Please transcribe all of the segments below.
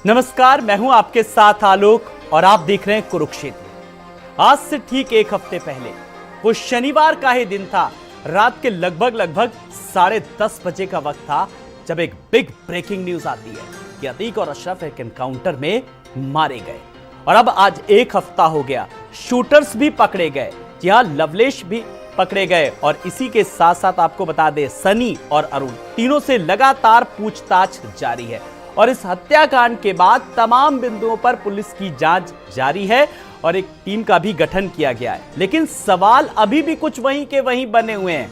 नमस्कार, मैं हूं आपके साथ आलोक और आप देख रहे हैं कुरुक्षेत्र। आज से ठीक एक हफ्ते पहले वो शनिवार का ही दिन था। रात के लगभग 10:30 बजे का वक्त था जब एक बिग ब्रेकिंग न्यूज आती है कि अतीक और अशरफ एक एनकाउंटर में मारे गए। और अब आज एक हफ्ता हो गया, शूटर्स भी पकड़े गए, यहां लवलेश भी पकड़े गए। और इसी के साथ साथ आपको बता दें, सनी और अरुण तीनों से लगातार पूछताछ जारी है। और इस हत्याकांड के बाद तमाम बिंदुओं पर पुलिस की जांच जारी है और एक टीम का भी गठन किया गया है। लेकिन सवाल अभी भी कुछ वहीं के वहीं बने हुए हैं।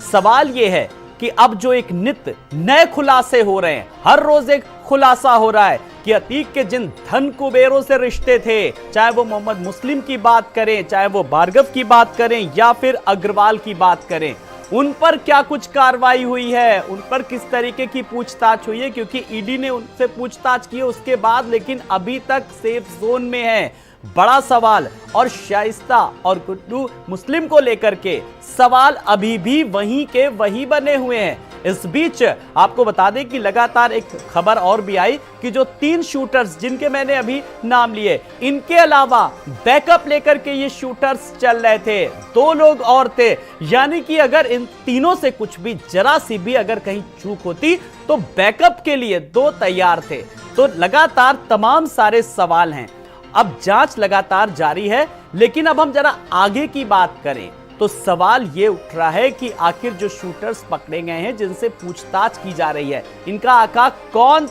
सवाल यह है कि अब जो एक नित्य नए खुलासे हो रहे हैं, हर रोज एक खुलासा हो रहा है कि अतीक के जिन धन कुबेरों से रिश्ते थे, चाहे वो मोहम्मद मुस्लिम की बात करें, चाहे वो भार्गव की बात करें या फिर अग्रवाल की बात करें, उन पर क्या कुछ कार्रवाई हुई है, उन पर किस तरीके की पूछताछ हुई है। क्योंकि ईडी ने उनसे पूछताछ की है उसके बाद, लेकिन अभी तक सेफ जोन में है। बड़ा सवाल और शाइस्ता और गुड्डू मुस्लिम को लेकर के सवाल अभी भी वहीं के वहीं बने हुए हैं। इस बीच आपको बता दें कि लगातार एक खबर और भी आई कि जो 3 शूटर्स जिनके मैंने अभी नाम लिए, इनके अलावा बैकअप लेकर के ये शूटर्स चल रहे थे। 2 लोग और थे, यानी कि अगर इन तीनों से कुछ भी जरा सी भी अगर कहीं चूक होती तो बैकअप के लिए 2 तैयार थे। तो लगातार तमाम सारे सवाल हैं। अब जांच लगातार जारी है, लेकिन अब हम जरा आगे की बात करें तो सवाल ये उठ रहा है कि आखिर जो शूटर्स पकड़े गए हैं, जिनसे पूछताछ की जा रही है, इनका आका कौन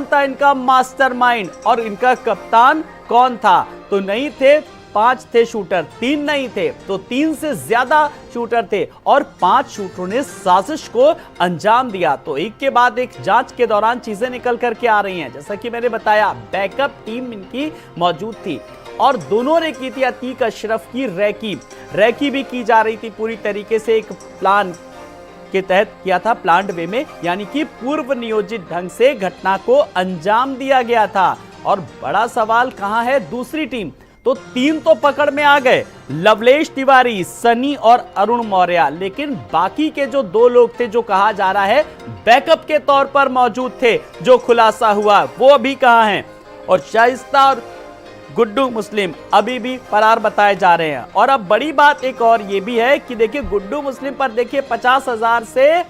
था इनका मास्टरमाइंड, और इनका कप्तान कौन था। तो नहीं थे 5 थे शूटर, 3 नहीं थे, तो 3 से ज्यादा शूटर थे और 5 शूटरों ने साजिश को अंजाम दिया। तो एक के बाद एक जांच के दौरान चीजें निकल करके आ रही हैं। जैसा कि मैंने बताया, बैकअप टीम इनकी मौजूद थी और दोनों ने की थी अतीक अशरफ की रैकी भी की जा रही थी पूरी तरीके से, एक प्लान के तहत किया था, प्लान्ड वे में, यानी कि पूर्व नियोजित ढंग से घटना को अंजाम दिया गया था। और बड़ा सवाल कहां है दूसरी टीम। तो 3 तो पकड़ में आ गए, लवलेश तिवारी, सनी और अरुण मौर्य, लेकिन बाकी के जो 2 लोग थे जो कहा जा रहा है बैकअप के तौर पर मौजूद थे, जो खुलासा हुआ वो अभी कहां हैं। और शाइस्ता और गुड्डू मुस्लिम अभी भी फरार बताए जा रहे हैं। और अब बड़ी बात एक और ये भी है कि देखिए, गुड्डू मुस्लिम पर देखिए 50,000 से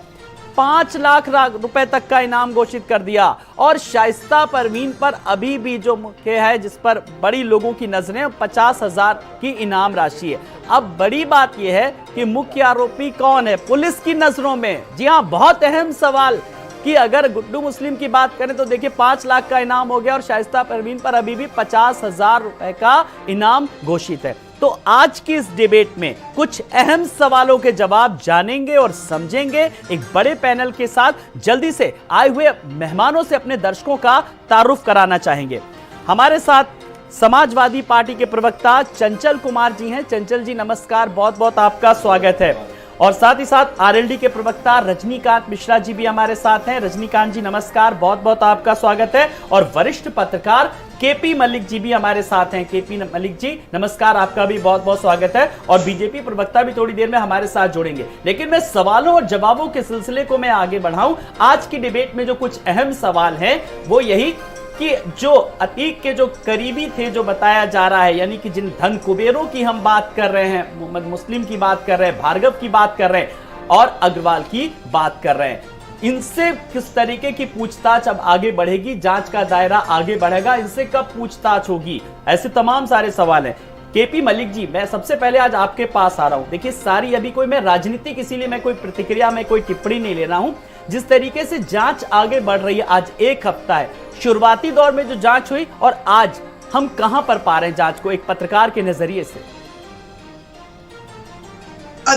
5 लाख रुपए तक का इनाम घोषित कर दिया। और शाइस्ता परवीन पर अभी भी जो मुख्य है, जिस पर बड़ी लोगों की नजरें, 50,000 की इनाम राशि है। अब बड़ी बात यह है कि मुख्य आरोपी कौन है पुलिस की नजरों में। जी हां, बहुत अहम सवाल कि अगर गुड्डू मुस्लिम की बात करें तो देखिए 5 लाख का इनाम हो गया और शाइस्ता परवीन पर अभी भी 50,000 रुपए का इनाम घोषित है। तो आज की इस डिबेट में कुछ अहम सवालों के जवाब जानेंगे और समझेंगे एक बड़े पैनल के साथ। जल्दी से आए हुए मेहमानों से अपने दर्शकों का तारुफ कराना चाहेंगे। हमारे साथ समाजवादी पार्टी के प्रवक्ता चंचल कुमार जी हैं। चंचल जी नमस्कार, बहुत बहुत आपका स्वागत है। और साथ ही साथ आरएलडी के प्रवक्ता रजनीकांत मिश्रा जी भी हमारे साथ हैं। रजनीकांत जी नमस्कार, बहुत बहुत आपका स्वागत है। और वरिष्ठ पत्रकार केपी मलिक जी भी हमारे साथ हैं। केपी मलिक जी नमस्कार, आपका भी बहुत बहुत स्वागत है। और बीजेपी प्रवक्ता भी थोड़ी देर में हमारे साथ जुड़ेंगे। लेकिन मैं सवालों और जवाबों के सिलसिले को मैं आगे बढ़ाऊं। आज की डिबेट में जो कुछ अहम सवाल हैं वो यही कि जो अतीक के जो करीबी थे, जो बताया जा रहा है, यानी कि जिन धन कुबेरों की हम बात कर रहे हैं, मोहम्मद मुस्लिम की बात कर रहे हैं, भार्गव की बात कर रहे हैं और अग्रवाल की बात कर रहे हैं, इनसे किस तरीके की पूछताछ अब आगे बढ़ेगी, जांच का दायरा आगे बढ़ेगा, इनसे कब पूछताछ होगी, ऐसे तमाम सारे सवाल हैं। केपी मलिक जी, मैं सबसे पहले आज आपके पास आ रहा हूं। देखिए, सारी अभी कोई मैं राजनीतिक, इसीलिए मैं कोई प्रतिक्रिया में कोई टिप्पणी नहीं ले रहा हूं। जिस तरीके से जांच आगे बढ़ रही है, आज एक हफ्ता है, शुरुआती दौर में जो जांच हुई और आज हम कहां पर पा रहे हैं जांच को एक पत्रकार के नजरिए से।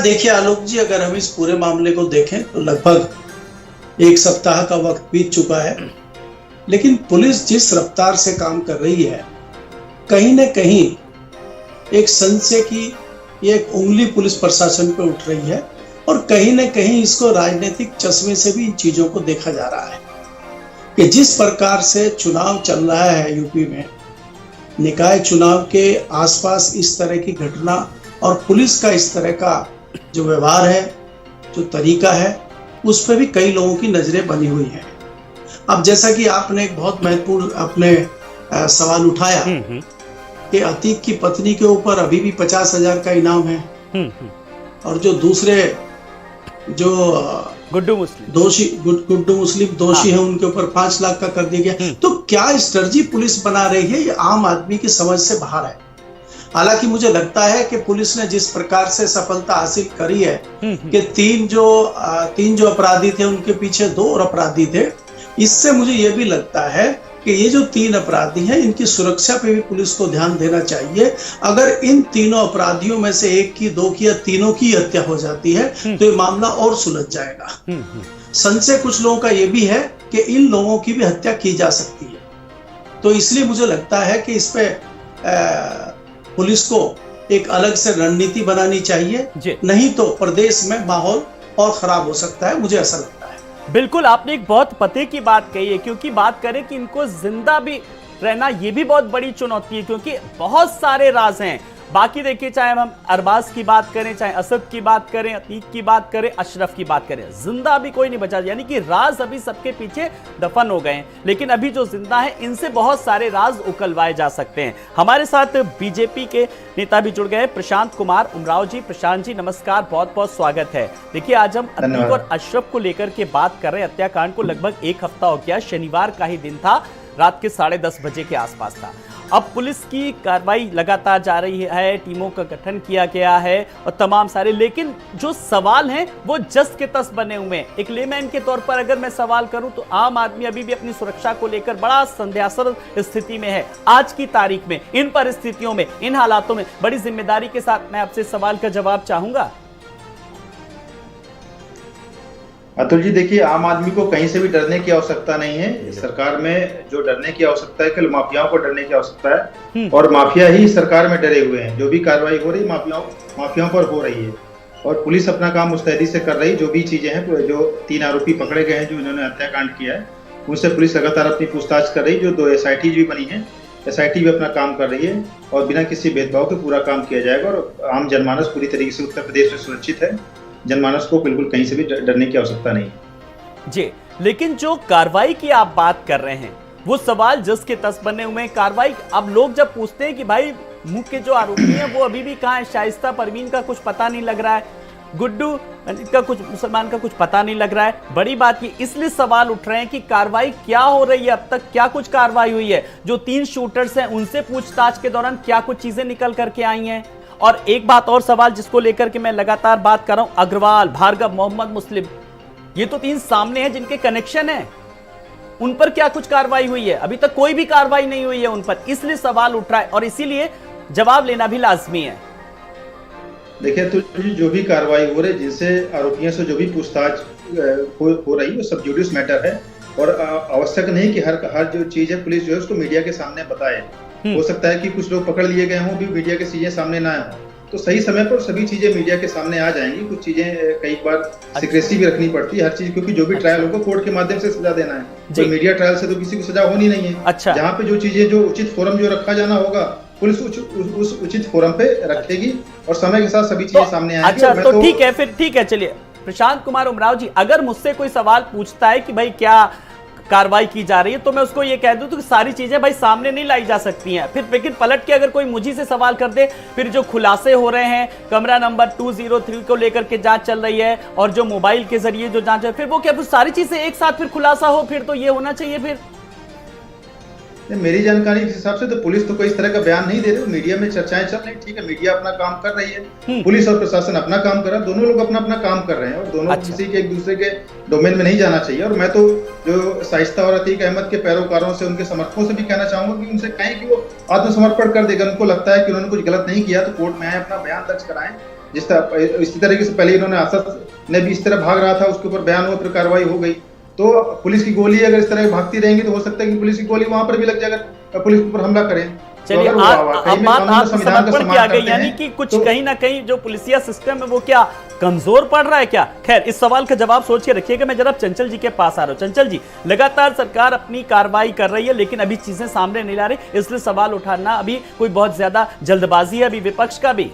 देखिए आलोक जी, अगर हम इस पूरे मामले को देखें तो लगभग 1 सप्ताह का वक्त बीत चुका है, लेकिन पुलिस जिस रफ्तार से काम कर रही है, कहीं न कहीं एक संशय की एक उंगली पुलिस प्रशासन पे उठ रही है और कहीं न कहीं इसको राजनीतिक चश्मे से भी इन चीजों को देखा जा रहा है कि जिस प्रकार से चुनाव चल रहा है यूपी में, निकाय चुनाव के आसपास इस तरह की घटना और पुलिस का इस तरह का जो व्यवहार है, जो तरीका है, उस पर भी कई लोगों की नजरें बनी हुई हैं। अब जैसा कि आपने एक बहुत महत्वपूर्ण अपने सवाल उठाया कि अतीक की पत्नी के ऊपर अभी भी 50,000 का इनाम है और जो दूसरे जो गुड्डू मुस्लिम गुड्डू मुस्लिम दोषी है उनके ऊपर 5 लाख का कर दिया गया। तो क्या स्ट्रेटजी पुलिस बना रही है, ये आम आदमी की समझ से बाहर है। हालांकि मुझे लगता है कि पुलिस ने जिस प्रकार से सफलता हासिल करी है कि तीन जो अपराधी थे उनके पीछे 2 और अपराधी थे, इससे मुझे ये भी लगता है कि ये जो 3 अपराधी हैं इनकी सुरक्षा पे भी पुलिस को ध्यान देना चाहिए। अगर इन तीनों अपराधियों में से 1 की, 2 की या तीनों की हत्या हो जाती है तो ये मामला और सुलझ जाएगा। संशय कुछ लोगों का ये भी है कि इन लोगों की भी हत्या की जा सकती है। तो इसलिए मुझे लगता है कि इस पे पुलिस को एक अलग से रणनीति बनानी चाहिए, नहीं तो प्रदेश में माहौल और खराब हो सकता है, मुझे ऐसा लगता है। बिल्कुल, आपने एक बहुत पते की बात कही है, क्योंकि बात करें कि इनको जिंदा भी रहना ये भी बहुत बड़ी चुनौती है, क्योंकि बहुत सारे राज हैं। बाकी देखिए, चाहे हम अरबाज की बात करें, चाहे असद की बात करें, अतीक की बात करें, अशरफ की बात करें, जिंदा अभी कोई नहीं बचा। यानी कि राज अभी सबके पीछे दफन हो गए हैं, लेकिन अभी जो जिंदा है इनसे बहुत सारे राज उकलवाए जा सकते हैं। हमारे साथ बीजेपी के नेता भी जुड़ गए, प्रशांत कुमार उमराव जी। प्रशांत जी नमस्कार, बहुत बहुत स्वागत है। देखिए, आज हम अतीक और अशरफ को लेकर के बात कर रहे हैं। हत्याकांड को लगभग 1 हफ्ता हो गया, शनिवार का ही दिन था, रात के 10:30 बजे के आसपास था। अब पुलिस की कार्रवाई लगातार जा रही है, टीमों का गठन किया गया है और तमाम सारे, लेकिन जो सवाल हैं वो जस के तस बने हुए हैं। एक लेमैन के तौर पर अगर मैं सवाल करूं तो आम आदमी अभी भी अपनी सुरक्षा को लेकर बड़ा संदेहास्पद स्थिति में है। आज की तारीख में, इन परिस्थितियों में, इन हालातों में बड़ी जिम्मेदारी के साथ मैं आपसे सवाल का जवाब चाहूंगा। अतुल जी, देखिए, आम आदमी को कहीं से भी डरने की आवश्यकता नहीं है। सरकार में जो डरने की आवश्यकता है, केवल माफियाओं को डरने की आवश्यकता है, और माफिया ही सरकार में डरे हुए हैं। जो भी कार्रवाई हो रही माफियाओं पर हो रही है, और पुलिस अपना काम मुस्तैदी से कर रही। जो भी चीजें हैं, जो 3 आरोपी पकड़े गए हैं जो इन्होंने हत्याकांड किया है, उनसे पुलिस लगातार अपनी पूछताछ कर रही। जो 2 SIT भी बनी है, SIT भी अपना काम कर रही है, और बिना किसी भेदभाव के पूरा काम किया जाएगा। और आम जनमानस पूरी तरीके से उत्तर प्रदेश में सुरक्षित है। जनमानस को बिल्कुल कहीं से भी डरने की आवश्यकता नहीं जी। लेकिन जो कार्रवाई की आप बात कर रहे हैं, वो सवाल जस के तस बने हुए हैं। कार्रवाई, अब लोग जब पूछते हैं कि भाई मुख्य जो आरोपी हैं वो अभी भी कहाँ है, शाइस्ता परवीन का कुछ पता नहीं लग रहा है, गुड्डू का कुछ, मुसलमान का कुछ पता नहीं लग रहा है। बड़ी बात ये इसलिए सवाल उठ रहे हैं कि कार्रवाई क्या हो रही है, अब तक क्या कुछ कार्रवाई हुई है, जो 3 शूटर्स हैं उनसे पूछताछ के दौरान क्या कुछ चीजें निकल करके आई हैं। और एक बात और सवाल जिसको लेकर के मैं लगातार बात कर रहा हूं, अग्रवाल, भार्गव, मोहम्मद मुस्लिम, ये तो 3 सामने हैं जिनके कनेक्शन है, उन पर क्या कुछ कार्रवाई हुई है? अभी तक कोई भी कार्रवाई नहीं हुई है उन पर, इसलिए सवाल उठ रहा है और इसीलिए जवाब लेना भी लाजमी है। देखिए, तो जो भी कार्रवाई हो रही, जिनसे आरोपियों से जो भी पूछताछ हो रही, वो सब जुडिस मैटर है, और आवश्यक नहीं कि हर जो चीज है पुलिस जो है उसको मीडिया के सामने बताए। हो सकता है कि कुछ लोग पकड़ लिए गए हों, भी मीडिया की चीजें सामने ना आए, तो सही समय पर सभी चीजें मीडिया के सामने आ जाएंगी। कुछ चीजें कई बार सीक्रेसी भी रखनी पड़ती है हर चीज, क्योंकि जो भी ट्रायल होगा कोर्ट के माध्यम से सजा देना है। तो मीडिया ट्रायल से तो किसी को सजा होनी नहीं है। अच्छा। जहाँ पे जो चीजें, जो उचित फोरम जो रखा जाना होगा, पुलिस उस उचित फोरम पे रखेगी और समय के साथ सभी चीजें सामने आएंगी। अच्छा, तो ठीक है, फिर ठीक है, चलिए प्रशांत कुमार उमराव जी, अगर मुझसे कोई सवाल पूछता है कि भाई क्या कार्रवाई की जा रही है, तो मैं उसको ये कह दूं तो सारी चीजें भाई सामने नहीं लाई जा सकती हैं। फिर लेकिन पलट के अगर कोई मुझी से सवाल कर दे, फिर जो खुलासे हो रहे हैं, कमरा नंबर 203 को लेकर के जांच चल रही है, और जो मोबाइल के जरिए जो जांच है, फिर वो क्या, फिर सारी चीजें एक साथ फिर खुलासा हो, फिर तो ये होना चाहिए। फिर मेरी जानकारी के हिसाब से तो पुलिस तो कोई इस तरह का बयान नहीं दे रही। मीडिया में चर्चाएं चल रही, ठीक है, मीडिया अपना काम कर रही है, पुलिस और प्रशासन अपना काम कर रहा है, दोनों लोग अपना अपना काम कर रहे हैं, और दोनों किसी के एक दूसरे के डोमेन में नहीं जाना चाहिए। और मैं तो जो शाइस्ता और अतीक अहमद के पैरोकारों से, उनके समर्थकों से भी कहना चाहूंगा कि उनसे कहें कि वो आत्मसमर्पण कर देगा। उनको लगता है कि उन्होंने कुछ गलत नहीं किया तो कोर्ट में आए, अपना बयान दर्ज कराएं। जिस तरह इसी तरीके से पहले इन्होंने, असद ने भी इस तरह भाग रहा था, उसके ऊपर बयान हुआ, फिर कार्रवाई हो गई। तो पुलिस की गोली अगर इस तरह भागती रहेंगी तो हो सकता है कि पुलिस की गोली वहां पर भी लग जाएगा, पुलिस पर हमला करें। चलिए, अब बात आत्मसमर्पण की आ गई, यानी कि कुछ कहीं ना कहीं जो पुलिसिया सिस्टम है वो क्या कमजोर पड़ रहा है क्या? खैर, इस सवाल का जवाब सोच के रखिएगा। मैं जरा चंचल जी के पास आ रहा हूं। चंचल जी, लगातार सरकार अपनी कार्रवाई कर रही है, लेकिन अभी चीजें सामने नहीं ला रही, इसलिए सवाल उठाना अभी कोई बहुत ज्यादा जल्दबाजी है अभी विपक्ष का भी।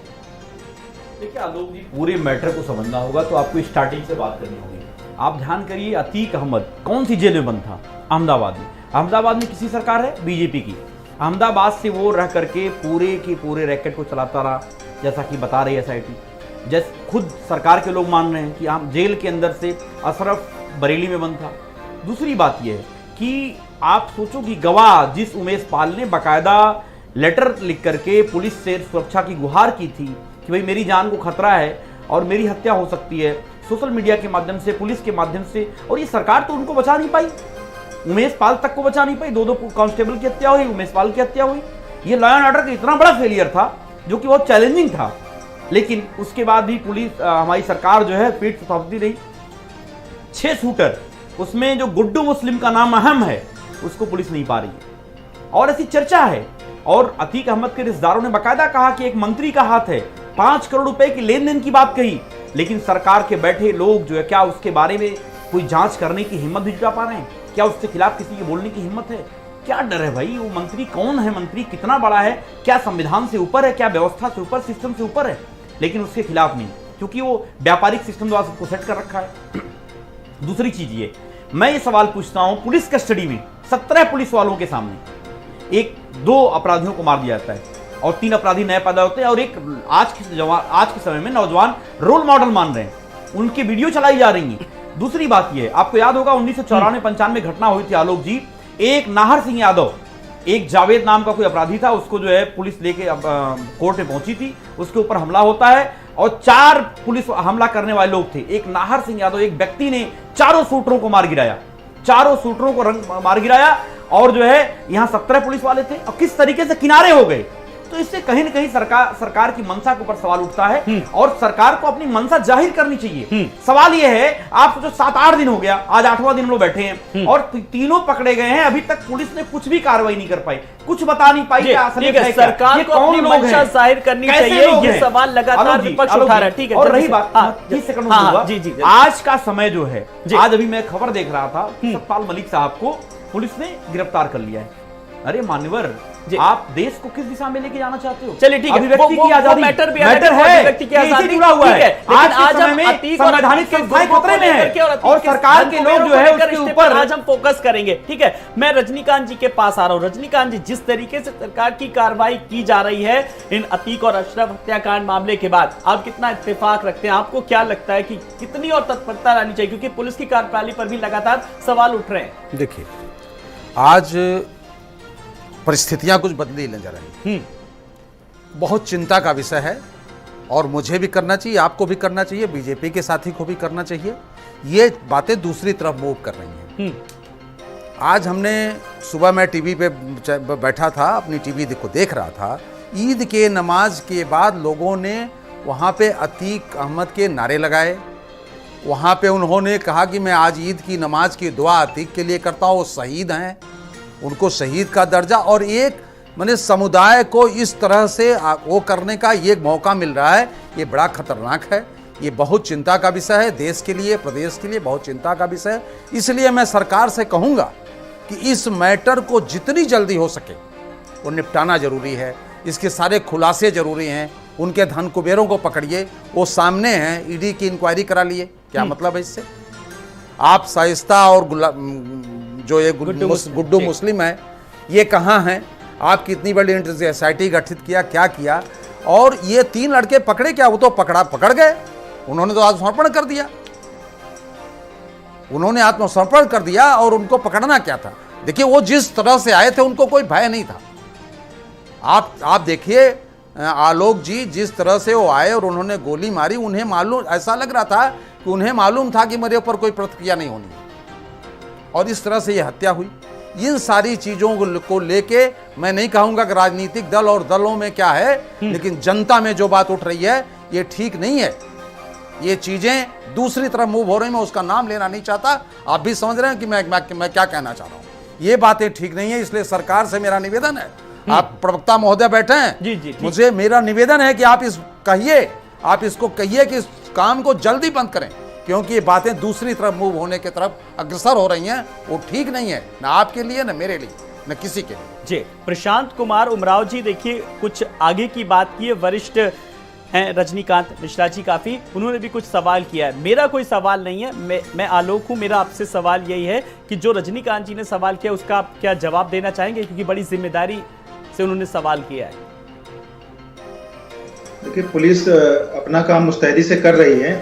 देखिए आलोक जी, पूरे मैटर को समझना होगा तो आपको स्टार्टिंग से बात करनी होगी। आप ध्यान करिए, अतीक अहमद कौन सी जेल में बंद था? अहमदाबाद में। अहमदाबाद में किसी सरकार है? बीजेपी की। अहमदाबाद से वो रह करके पूरे के पूरे रैकेट को चलाता रहा, जैसा कि बता रही है SIT। जैसे खुद सरकार के लोग मान रहे हैं कि हम जेल के अंदर से अशरफ बरेली में बंद था। दूसरी बात यह है कि आप सोचो कि गवाह जिस उमेश पाल ने बाकायदा लेटर लिख करके पुलिस से सुरक्षा की गुहार की थी कि भाई मेरी जान को खतरा है और मेरी हत्या हो सकती है, सोशल मीडिया के माध्यम से, पुलिस के माध्यम से, और ये सरकार तो उनको बचा नहीं पाई, उमेश पाल तक को बचा नहीं पाई। 2 कांस्टेबल की हत्या हुई, उमेश पाल की हत्या हुई। ये लॉ एंड ऑर्डर का इतना बड़ा फेलियर था जो कि बहुत चैलेंजिंग था, लेकिन उसके बाद भी पुलिस हमारी सरकार जो है पीठ थपथपाती रही। 6 शूटर, उसमें जो गुड्डू मुस्लिम का नाम अहम है उसको पुलिस नहीं पा रही है, और ऐसी चर्चा है। और अतीक अहमद के रिश्तेदारों ने बाकायदा कहा कि एक मंत्री का हाथ है, 5 करोड़ रुपए की लेन देन की बात कही, लेकिन सरकार के बैठे लोग जो है क्या उसके बारे में कोई जांच करने की हिम्मत भी जुटा पा रहे हैं? क्या उसके खिलाफ किसी के बोलने की हिम्मत है? क्या डर है भाई? वो मंत्री कौन है? मंत्री कितना बड़ा है? क्या संविधान से ऊपर है? क्या व्यवस्था से ऊपर, सिस्टम से ऊपर है? लेकिन उसके खिलाफ नहीं, क्योंकि वो व्यापारिक सिस्टम द्वारा सबको सेट कर रखा है। दूसरी चीज ये, मैं ये सवाल पूछता हूं, पुलिस कस्टडी में 17 पुलिस वालों के सामने 2 अपराधियों को मार दिया जाता है और 3 अपराधी नए पैदा होते हैं, और एक आज के समय में नौजवान रोल मॉडल मान रहे हैं, उनकी वीडियो चलाई जा रही है। दूसरी बात यह, आपको याद होगा 1994-95 घटना हुई थी आलोक जी, एक नाहर सिंह यादव, एक जावेद नाम का कोई अपराधी था, उसको जो है पुलिस लेके कोर्ट में पहुंची थी, उसके ऊपर हमला होता है और 4 पुलिस हमला करने वाले लोग थे। एक नाहर सिंह यादव, एक व्यक्ति ने 4 शूटरों को मार गिराया, 4 शूटरों को मार गिराया, और जो है यहां 17 पुलिस वाले थे, और किस तरीके से किनारे हो गए। तो इससे कहीं ना कहीं सरकार की मंशा के ऊपर सवाल उठता है, और सरकार को अपनी मंशा जाहिर करनी चाहिए। सवाल यह है, आप जो 7-8 दिन हो गया, आज 8वां दिन हम लोग बैठे हैं और तीनों पकड़े गए हैं, अभी तक पुलिस ने कुछ भी कार्रवाई नहीं कर पाई, कुछ बता नहीं पाई। सरकार को अपनी मंशा जाहिर करनी चाहिए, ये सवाल लगातार विपक्ष उठा रहा है। ठीक है, और रही बात 30 सेकंड, आज का समय जो है, आज अभी मैं खबर देख रहा था, सतपाल मलिक साहब को पुलिस ने गिरफ्तार कर लिया है। अरे मान्यवर, आप देश को किस दिशा में लेके जाना चाहते हो? चलिए ठीक है, अभिव्यक्ति की आजादी मैटर है, अभिव्यक्ति की आजादी जुड़ा हुआ है। आज हम अतीक और संवैधानिक संस्थाएं खतरे में है, और सरकार के लोग जो है उसके ऊपर आज हम फोकस करेंगे। ठीक है, मैं रजनीकांत जी के पास आ रहा हूं। रजनीकांत जी, जिस तरीके से सरकार की कार्रवाई की जा रही है इन अतीक और अशरफ हत्याकांड मामले के बाद, आप कितना इत्तेफाक रखते हैं? आपको क्या लगता है कि कितनी और तत्परता रहनी चाहिए, क्योंकि पुलिस की कार्यप्रणाली पर भी लगातार सवाल उठ रहे हैं? देखिए, आज परिस्थितियां कुछ बदली नजर आई, बहुत चिंता का विषय है, और मुझे भी करना चाहिए, आपको भी करना चाहिए, बीजेपी के साथी को भी करना चाहिए। ये बातें दूसरी तरफ मूव कर रही हैं। आज हमने सुबह, मैं टीवी पे बैठा था, अपनी टीवी को देख रहा था, ईद के नमाज के बाद लोगों ने वहाँ पे अतीक अहमद के नारे लगाए, वहाँ पे उन्होंने कहा कि मैं आज ईद की नमाज की दुआ अतीक के लिए करता हूँ, वो शहीद हैं, उनको शहीद का दर्जा, और एक माने समुदाय को इस तरह से वो करने का ये मौका मिल रहा है, ये बड़ा खतरनाक है, ये बहुत चिंता का विषय है, देश के लिए, प्रदेश के लिए बहुत चिंता का विषय है। इसलिए मैं सरकार से कहूँगा कि इस मैटर को जितनी जल्दी हो सके वो निपटाना जरूरी है, इसके सारे खुलासे जरूरी हैं, उनके धन कुबेरों को पकड़िए, वो सामने हैं, ईडी की इंक्वायरी करा लिए, क्या मतलब है इससे? आप शाइस्ता और जो ये गुड्डू मुस्लिम है, ये कहाँ हैं? आप कितनी बड़ी SIT गठित किया, क्या किया? और ये 3 लड़के पकड़े क्या? वो तो पकड़ गए, उन्होंने तो आत्मसमर्पण कर दिया, उन्होंने आत्मसमर्पण कर दिया, और उनको पकड़ना क्या था? देखिए, वो जिस तरह से आए थे उनको कोई भय नहीं था। आप देखिए आलोक जी, जिस तरह से वो आए और उन्होंने गोली मारी, उन्हें मालूम, ऐसा लग रहा था कि उन्हें मालूम था कि मेरे ऊपर कोई प्रतिक्रिया नहीं होनी, और इस तरह से ये हत्या हुई। इन सारी चीजों को लेके मैं नहीं कहूंगा कि राजनीतिक दल और दलों में क्या है, लेकिन जनता में जो बात उठ रही है ये ठीक नहीं है, ये चीजें दूसरी तरफ मूव हो रही, मैं उसका नाम लेना नहीं चाहता, आप भी समझ रहे हैं कि मैं क्या कहना चाह रहा हूं। ये बातें ठीक नहीं है, इसलिए सरकार से मेरा निवेदन है, आप प्रवक्ता महोदय बैठे हैं, जी, मुझे मेरा निवेदन है कि आप इसको कहिए कि इस काम को जल्दी बंद करें, क्योंकि ये बातें दूसरी तरफ मूव होने की तरफ अग्रसर हो रही हैं, वो ठीक नहीं है, ना आपके लिए, ना मेरे लिए, न किसी के लिए। जी, प्रशांत कुमार उमराव जी, देखिए कुछ आगे की बात की है, वरिष्ठ हैं रजनीकांत मिश्रा जी काफी, उन्होंने भी कुछ सवाल किया है। मेरा कोई सवाल नहीं है, मैं आलोक हूं, मेरा आपसे सवाल यही है कि जो रजनीकांत जी ने सवाल किया उसका आप क्या जवाब देना चाहेंगे, क्योंकि बड़ी जिम्मेदारी से उन्होंने सवाल किया है। देखिए, पुलिस अपना काम मुस्तैदी से कर रही है।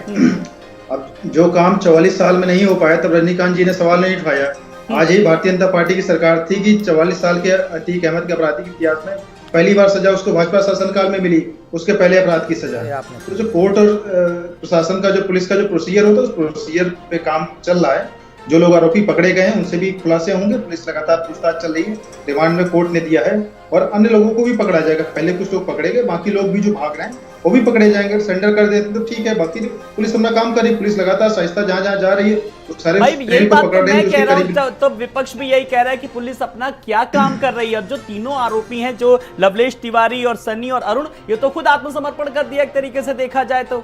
अब जो काम 44 साल में नहीं हो पाया, तब रजनीकांत जी ने सवाल नहीं उठाया। आज ही भारतीय जनता पार्टी की सरकार थी कि 44 साल के अतीक अहमद के आपराधिक इतिहास में पहली बार सजा उसको भाजपा शासनकाल में मिली, उसके पहले अपराध की सजा। तो जो कोर्ट और प्रशासन का, जो पुलिस का जो प्रोसीजर होता है, उस प्रोसीजर पे काम चल रहा है। जो लोग आरोपी पकड़े गए हैं उनसे भी खुलासे होंगे, पुलिस लगातार पूछताछ चल रही है, रिमांड में कोर्ट ने दिया है, और अन्य लोगों को भी पकड़ा जाएगा। पहले कुछ लोग पकड़े गए, बाकी लोग भी जो भाग रहे हैं वो भी पकड़े जाएंगे। सरेंडर कर देते तो ठीक है, बाकी पुलिस अपना काम कर रही है। पुलिस लगातार साहिस्ता जहाँ जहाँ जा रही है तो सारे यही बात तो मैं कह रहा हूँ, तो विपक्ष भी यही कह रहा है कि पुलिस अपना क्या काम कर रही है। और जो तीनों आरोपी हैं, जो लवलेश तिवारी और सन्नी और अरुण, ये तो खुद आत्मसमर्पण कर दिया एक तरीके से देखा जाए तो।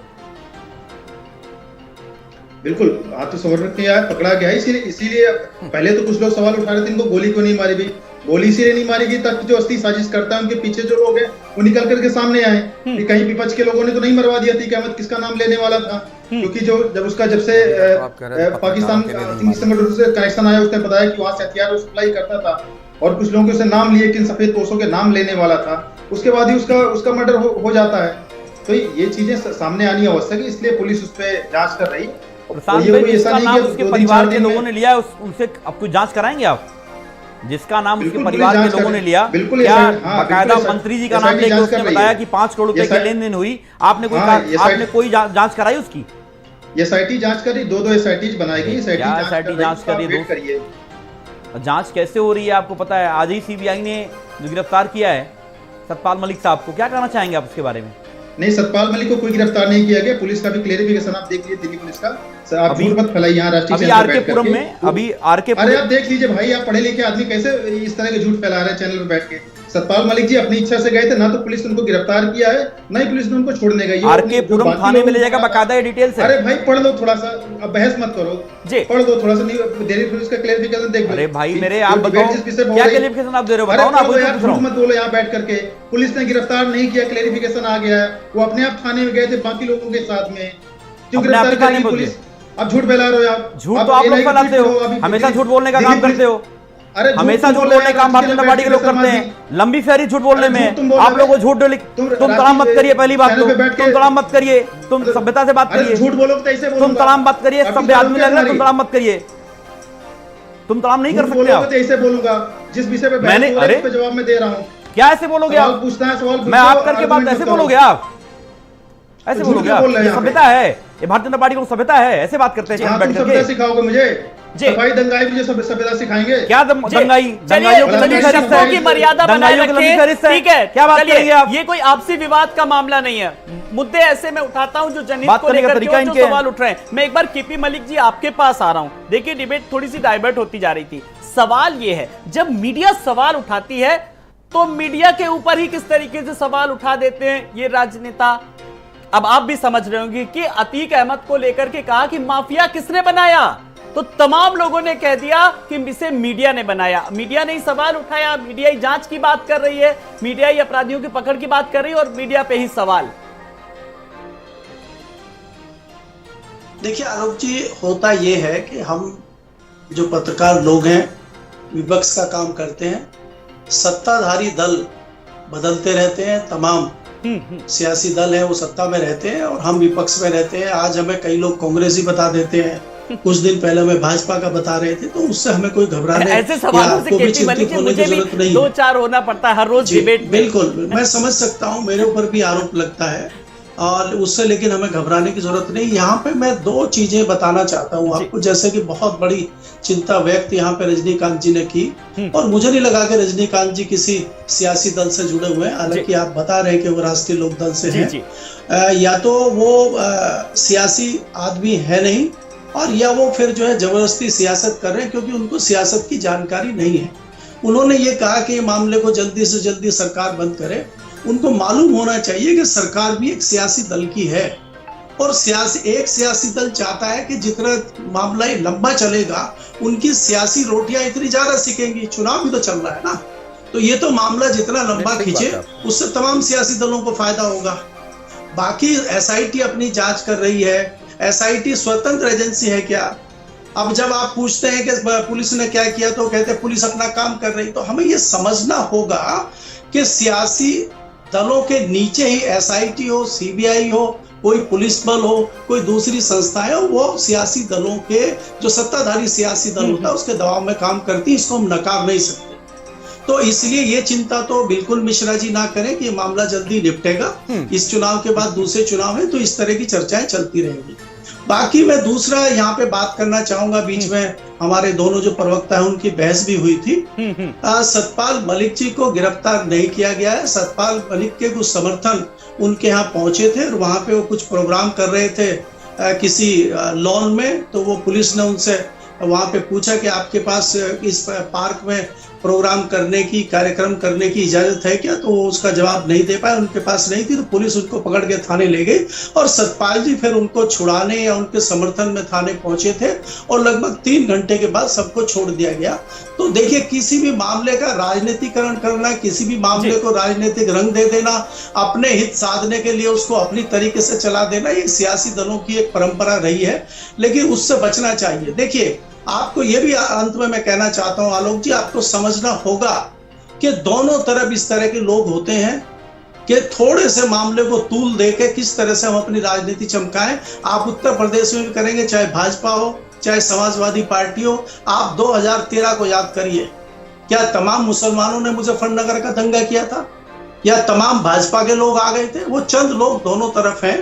बिल्कुल आत्मसमर्पण किया है, पकड़ा गया है। इसीलिए पहले तो कुछ लोग सवाल उठा रहे थे इनको गोली क्यों नहीं मारी गई। गोली इसीलिए नहीं मारी गई ताकि जो असली साजिश करता है, उनके पीछे जो लोग हैं वो निकल करके सामने आए कि कहीं विपक्ष के लोगों ने तो नहीं मरवा दिया अतीक अहमद, किसका नाम लेने वाला था। क्योंकि जब से पाकिस्तान संगठन से कनेक्शन आया, उसने बताया कि वहां से हथियार सप्लाई करता था, और कुछ लोगों के उसे नाम लिए कि सफेद पोशों के नाम लेने वाला था। उसके बाद ही उसका मर्डर हो जाता है। तो ये चीजें सामने आनी आवश्यक है, इसलिए पुलिस उस पर जांच कर रही है। जिसका नाम उसके परिवार के लोगों ने लिया, उनसे अब कुछ जांच कराएंगे आप? जिसका नाम उसके परिवार के लोगों ने लिया, क्या बाकायदा मंत्री जी का नाम लेकर उसने बताया कि 5 करोड़ रुपए की लेन देन हुई? आपने कोई जांच कराई उसकी? एसआईटी जांच करी, 2 एसआईटी बनाई गई। एसआईटी जांच करिए। जांच कैसे हो रही है आपको पता है? आज ही सीबीआई ने जो गिरफ्तार किया है सतपाल मलिक साहब को, क्या कहना चाहेंगे आप उसके बारे में? नहीं, सतपाल मलिक को कोई गिरफ्तार नहीं किया गया। पुलिस का भी क्लेरिफिकेशन आप देख लीजिए, दिल्ली पुलिस का। आप झूठ मत फैलाइए यहाँ राष्ट्रीय चैनल पे बैठ करके। अरे आप देख लीजिए भाई, आप पढ़े लिखे आदमी कैसे इस तरह के झूठ फैला रहे हैं चैनल पे बैठ के। सतपाल मलिक जी अपनी इच्छा से गए थे, ना तो पुलिस ने उनको गिरफ्तार किया है, ना ही पुलिस ने उनको छोड़ने गई। आरके पुरम थाने में ले जाएगा, बाकायदा ये डिटेल्स है। अरे भाई पढ़ लो थोड़ा सा, अब बहस मत करो जी, पढ़ दो थोड़ा सा। दिल्ली पुलिस का क्लेरिफिकेशन देख लो। अरे भाई मेरे, आप बताओ क्या क्लेरिफिकेशन आप दे रहे हो, बताओ ना। झूठ मत बोलो यहाँ बैठ करके। पुलिस ने गिरफ्तार नहीं किया, क्लेरिफिकेशन आ गया है। वो अपने आप थाने में गए थे बाकी लोगों के साथ में, क्यों गिरफ्तार करेगी पुलिस? आप झूठ फैला रहे हो आप। झूठ तो आप लोग फैलाते हो, हमेशा झूठ बोलने का काम करते हो। अरे हमेशा झूठ बोलने का काम भारतीय जनता पार्टी के लोग करते हैं। लंबी फेरी झूठ बोलने में आप लोगों को झूठ तुम तलाम मत करिए। पहली बात तो तुम तलाम मत करिए, तुम सभ्यता से बात करिए। झूठ बोलोगे तो ऐसे बोलूंगा। तुम तलाम मत करिए, सभ्य आदमी लग रहा है, तुम तलाम मत करिए। तुम तलाम नहीं कर सकते आप। ऐसे बोलूंगा जिस विषय पे मैंने, अरे पे जवाब मैं दे रहा हूँ। क्या ऐसे बोलोगे आप? पूछना है सवाल, मैं आप करके बात ऐसे बोलोगे आप? ऐसे बोलोगे आप? ये सभ्यता है, ये भारतीय जनता पार्टी को सभ्यता है, ऐसे बात करते हैं। तुम सभ्यता सिखाओगे मुझे? सफाई दंगाई मुझे सभ्यता सिखाएंगे? क्या दंगाई? शब्दों की मर्यादा बनाए रखिए, ठीक है? क्या बात करेंगे आप? ये कोई आपसी विवाद का मामला नहीं है। मुद्दे ऐसे मैं उठाता हूं जो जनहित को लेकर जो सवाल उठ रहे हैं। मैं एक बार केपी मलिक जी आपके पास आ रहा हूं। देखिए, डिबेट थोड़ी सी डाइवर्ट होती जा रही थी। सवाल ये है, जब मीडिया सवाल उठाती है तो मीडिया के ऊपर ही किस तरीके से सवाल उठा देते हैं ये राजनेता। अब आप भी समझ रहे होंगे कि अतीक अहमद को लेकर के कहा कि माफिया किसने बनाया, तो तमाम लोगों ने कह दिया कि इसे मीडिया ने बनाया। मीडिया ने ही सवाल उठाया, मीडिया ही जांच की बात कर रही है, मीडिया ही अपराधियों की पकड़ की बात कर रही है, और मीडिया पे ही सवाल। देखिए आलोक जी, होता यह है कि हम जो पत्रकार लोग हैं, विपक्ष का काम करते हैं। सत्ताधारी दल बदलते रहते हैं, तमाम सियासी दल है वो सत्ता में रहते हैं और हम विपक्ष में रहते हैं। आज हमें कई लोग कांग्रेसी बता देते हैं, कुछ दिन पहले हमें भाजपा का बता रहे थे, तो उससे हमें कोई घबराने ऐसे सवालों से केपी मलिक मुझे भी जरूरत नहीं। 2-4 होना पड़ता है हर रोज डिबेट। बिल्कुल, मैं समझ सकता हूँ, मेरे ऊपर भी आरोप लगता है और उससे, लेकिन हमें घबराने की जरूरत नहीं। यहाँ पे मैं 2 चीजें बताना चाहता हूँ आपको। जैसे कि बहुत बड़ी चिंता व्यक्त यहाँ पे रजनीकांत जी ने की, और मुझे नहीं लगा कि रजनीकांत जी किसी सियासी दल से जुड़े हुए हैं। हालांकि आप बता रहे हैं कि वो राष्ट्रीय लोकदल से हैं, या तो वो सियासी आदमी है नहीं, और या वो फिर जो है जबरदस्ती सियासत कर रहे हैं क्योंकि उनको सियासत की जानकारी नहीं है। उन्होंने ये कहा कि ये मामले को जल्दी से जल्दी सरकार बंद करे। उनको मालूम होना चाहिए कि सरकार भी एक सियासी दल की है, और एक सियासी दल चाहता है कि जितना मामला लंबा चलेगा उनकी सियासी रोटियां इतनी ज्यादा सिकेंगी। चुनाव भी तो चल रहा है ना, तो ये तो मामला जितना लंबा खींचे उससे तमाम सियासी दलों को फायदा होगा। बाकी एसआईटी अपनी जांच कर रही है। एसआईटी स्वतंत्र एजेंसी है क्या? अब जब आप पूछते हैं कि पुलिस ने क्या किया तो कहते हैं पुलिस अपना काम कर रही। तो हमें ये समझना होगा कि सियासी दलों के नीचे ही एसआईटी हो, सीबीआई हो, कोई पुलिस बल हो, कोई दूसरी संस्थाएं हो, वो सियासी दलों के जो सत्ताधारी सियासी दल होता है उसके दबाव में काम करती है। इसको हम नकार नहीं सकते। तो इसलिए ये चिंता तो बिल्कुल मिश्रा जी ना करें कि ये मामला जल्दी निपटेगा। इस चुनाव के बाद दूसरे चुनाव है तो इस तरह की चर्चाएं चलती रहेंगी। बाकी मैं दूसरा यहाँ पे बात करना चाहूंगा, बीच में हमारे दोनों जो प्रवक्ता हैं उनकी बहस भी हुई थी। सतपाल मलिक जी को गिरफ्तार नहीं किया गया है। सतपाल मलिक के कुछ समर्थन उनके यहाँ पहुंचे थे और वहां पे वो कुछ प्रोग्राम कर रहे थे किसी लॉन में। तो वो पुलिस ने उनसे वहां पे पूछा कि आपके पास इस पार्क में प्रोग्राम करने की, कार्यक्रम करने की इजाजत है क्या? तो वो उसका जवाब नहीं दे पाए, उनके पास नहीं थी। तो पुलिस उनको पकड़ के थाने ले गई और सतपाल जी फिर उनको छुड़ाने या उनके समर्थन में थाने पहुंचे थे और लगभग 3 घंटे के बाद सबको छोड़ दिया गया। तो देखिए, किसी भी मामले का राजनीतिकरण करना, किसी भी मामले को राजनीतिक रंग दे देना, अपने हित साधने के लिए उसको अपनी तरीके से चला देना, ये सियासी दलों की एक परंपरा रही है, लेकिन उससे बचना चाहिए। देखिए, आपको ये भी अंत में मैं कहना चाहता हूं आलोक जी, आपको समझना होगा कि दोनों तरफ इस तरह के लोग होते हैं कि थोड़े से मामले को तूल देके किस तरह से हम अपनी राजनीति चमकाएं। आप उत्तर प्रदेश में भी करेंगे, चाहे भाजपा हो, चाहे समाजवादी पार्टी हो। आप 2013 को याद करिए, क्या तमाम मुसलमानों ने मुजफ्फरनगर का दंगा किया था या तमाम भाजपा के लोग आ गए थे? वो चंद लोग दोनों तरफ हैं।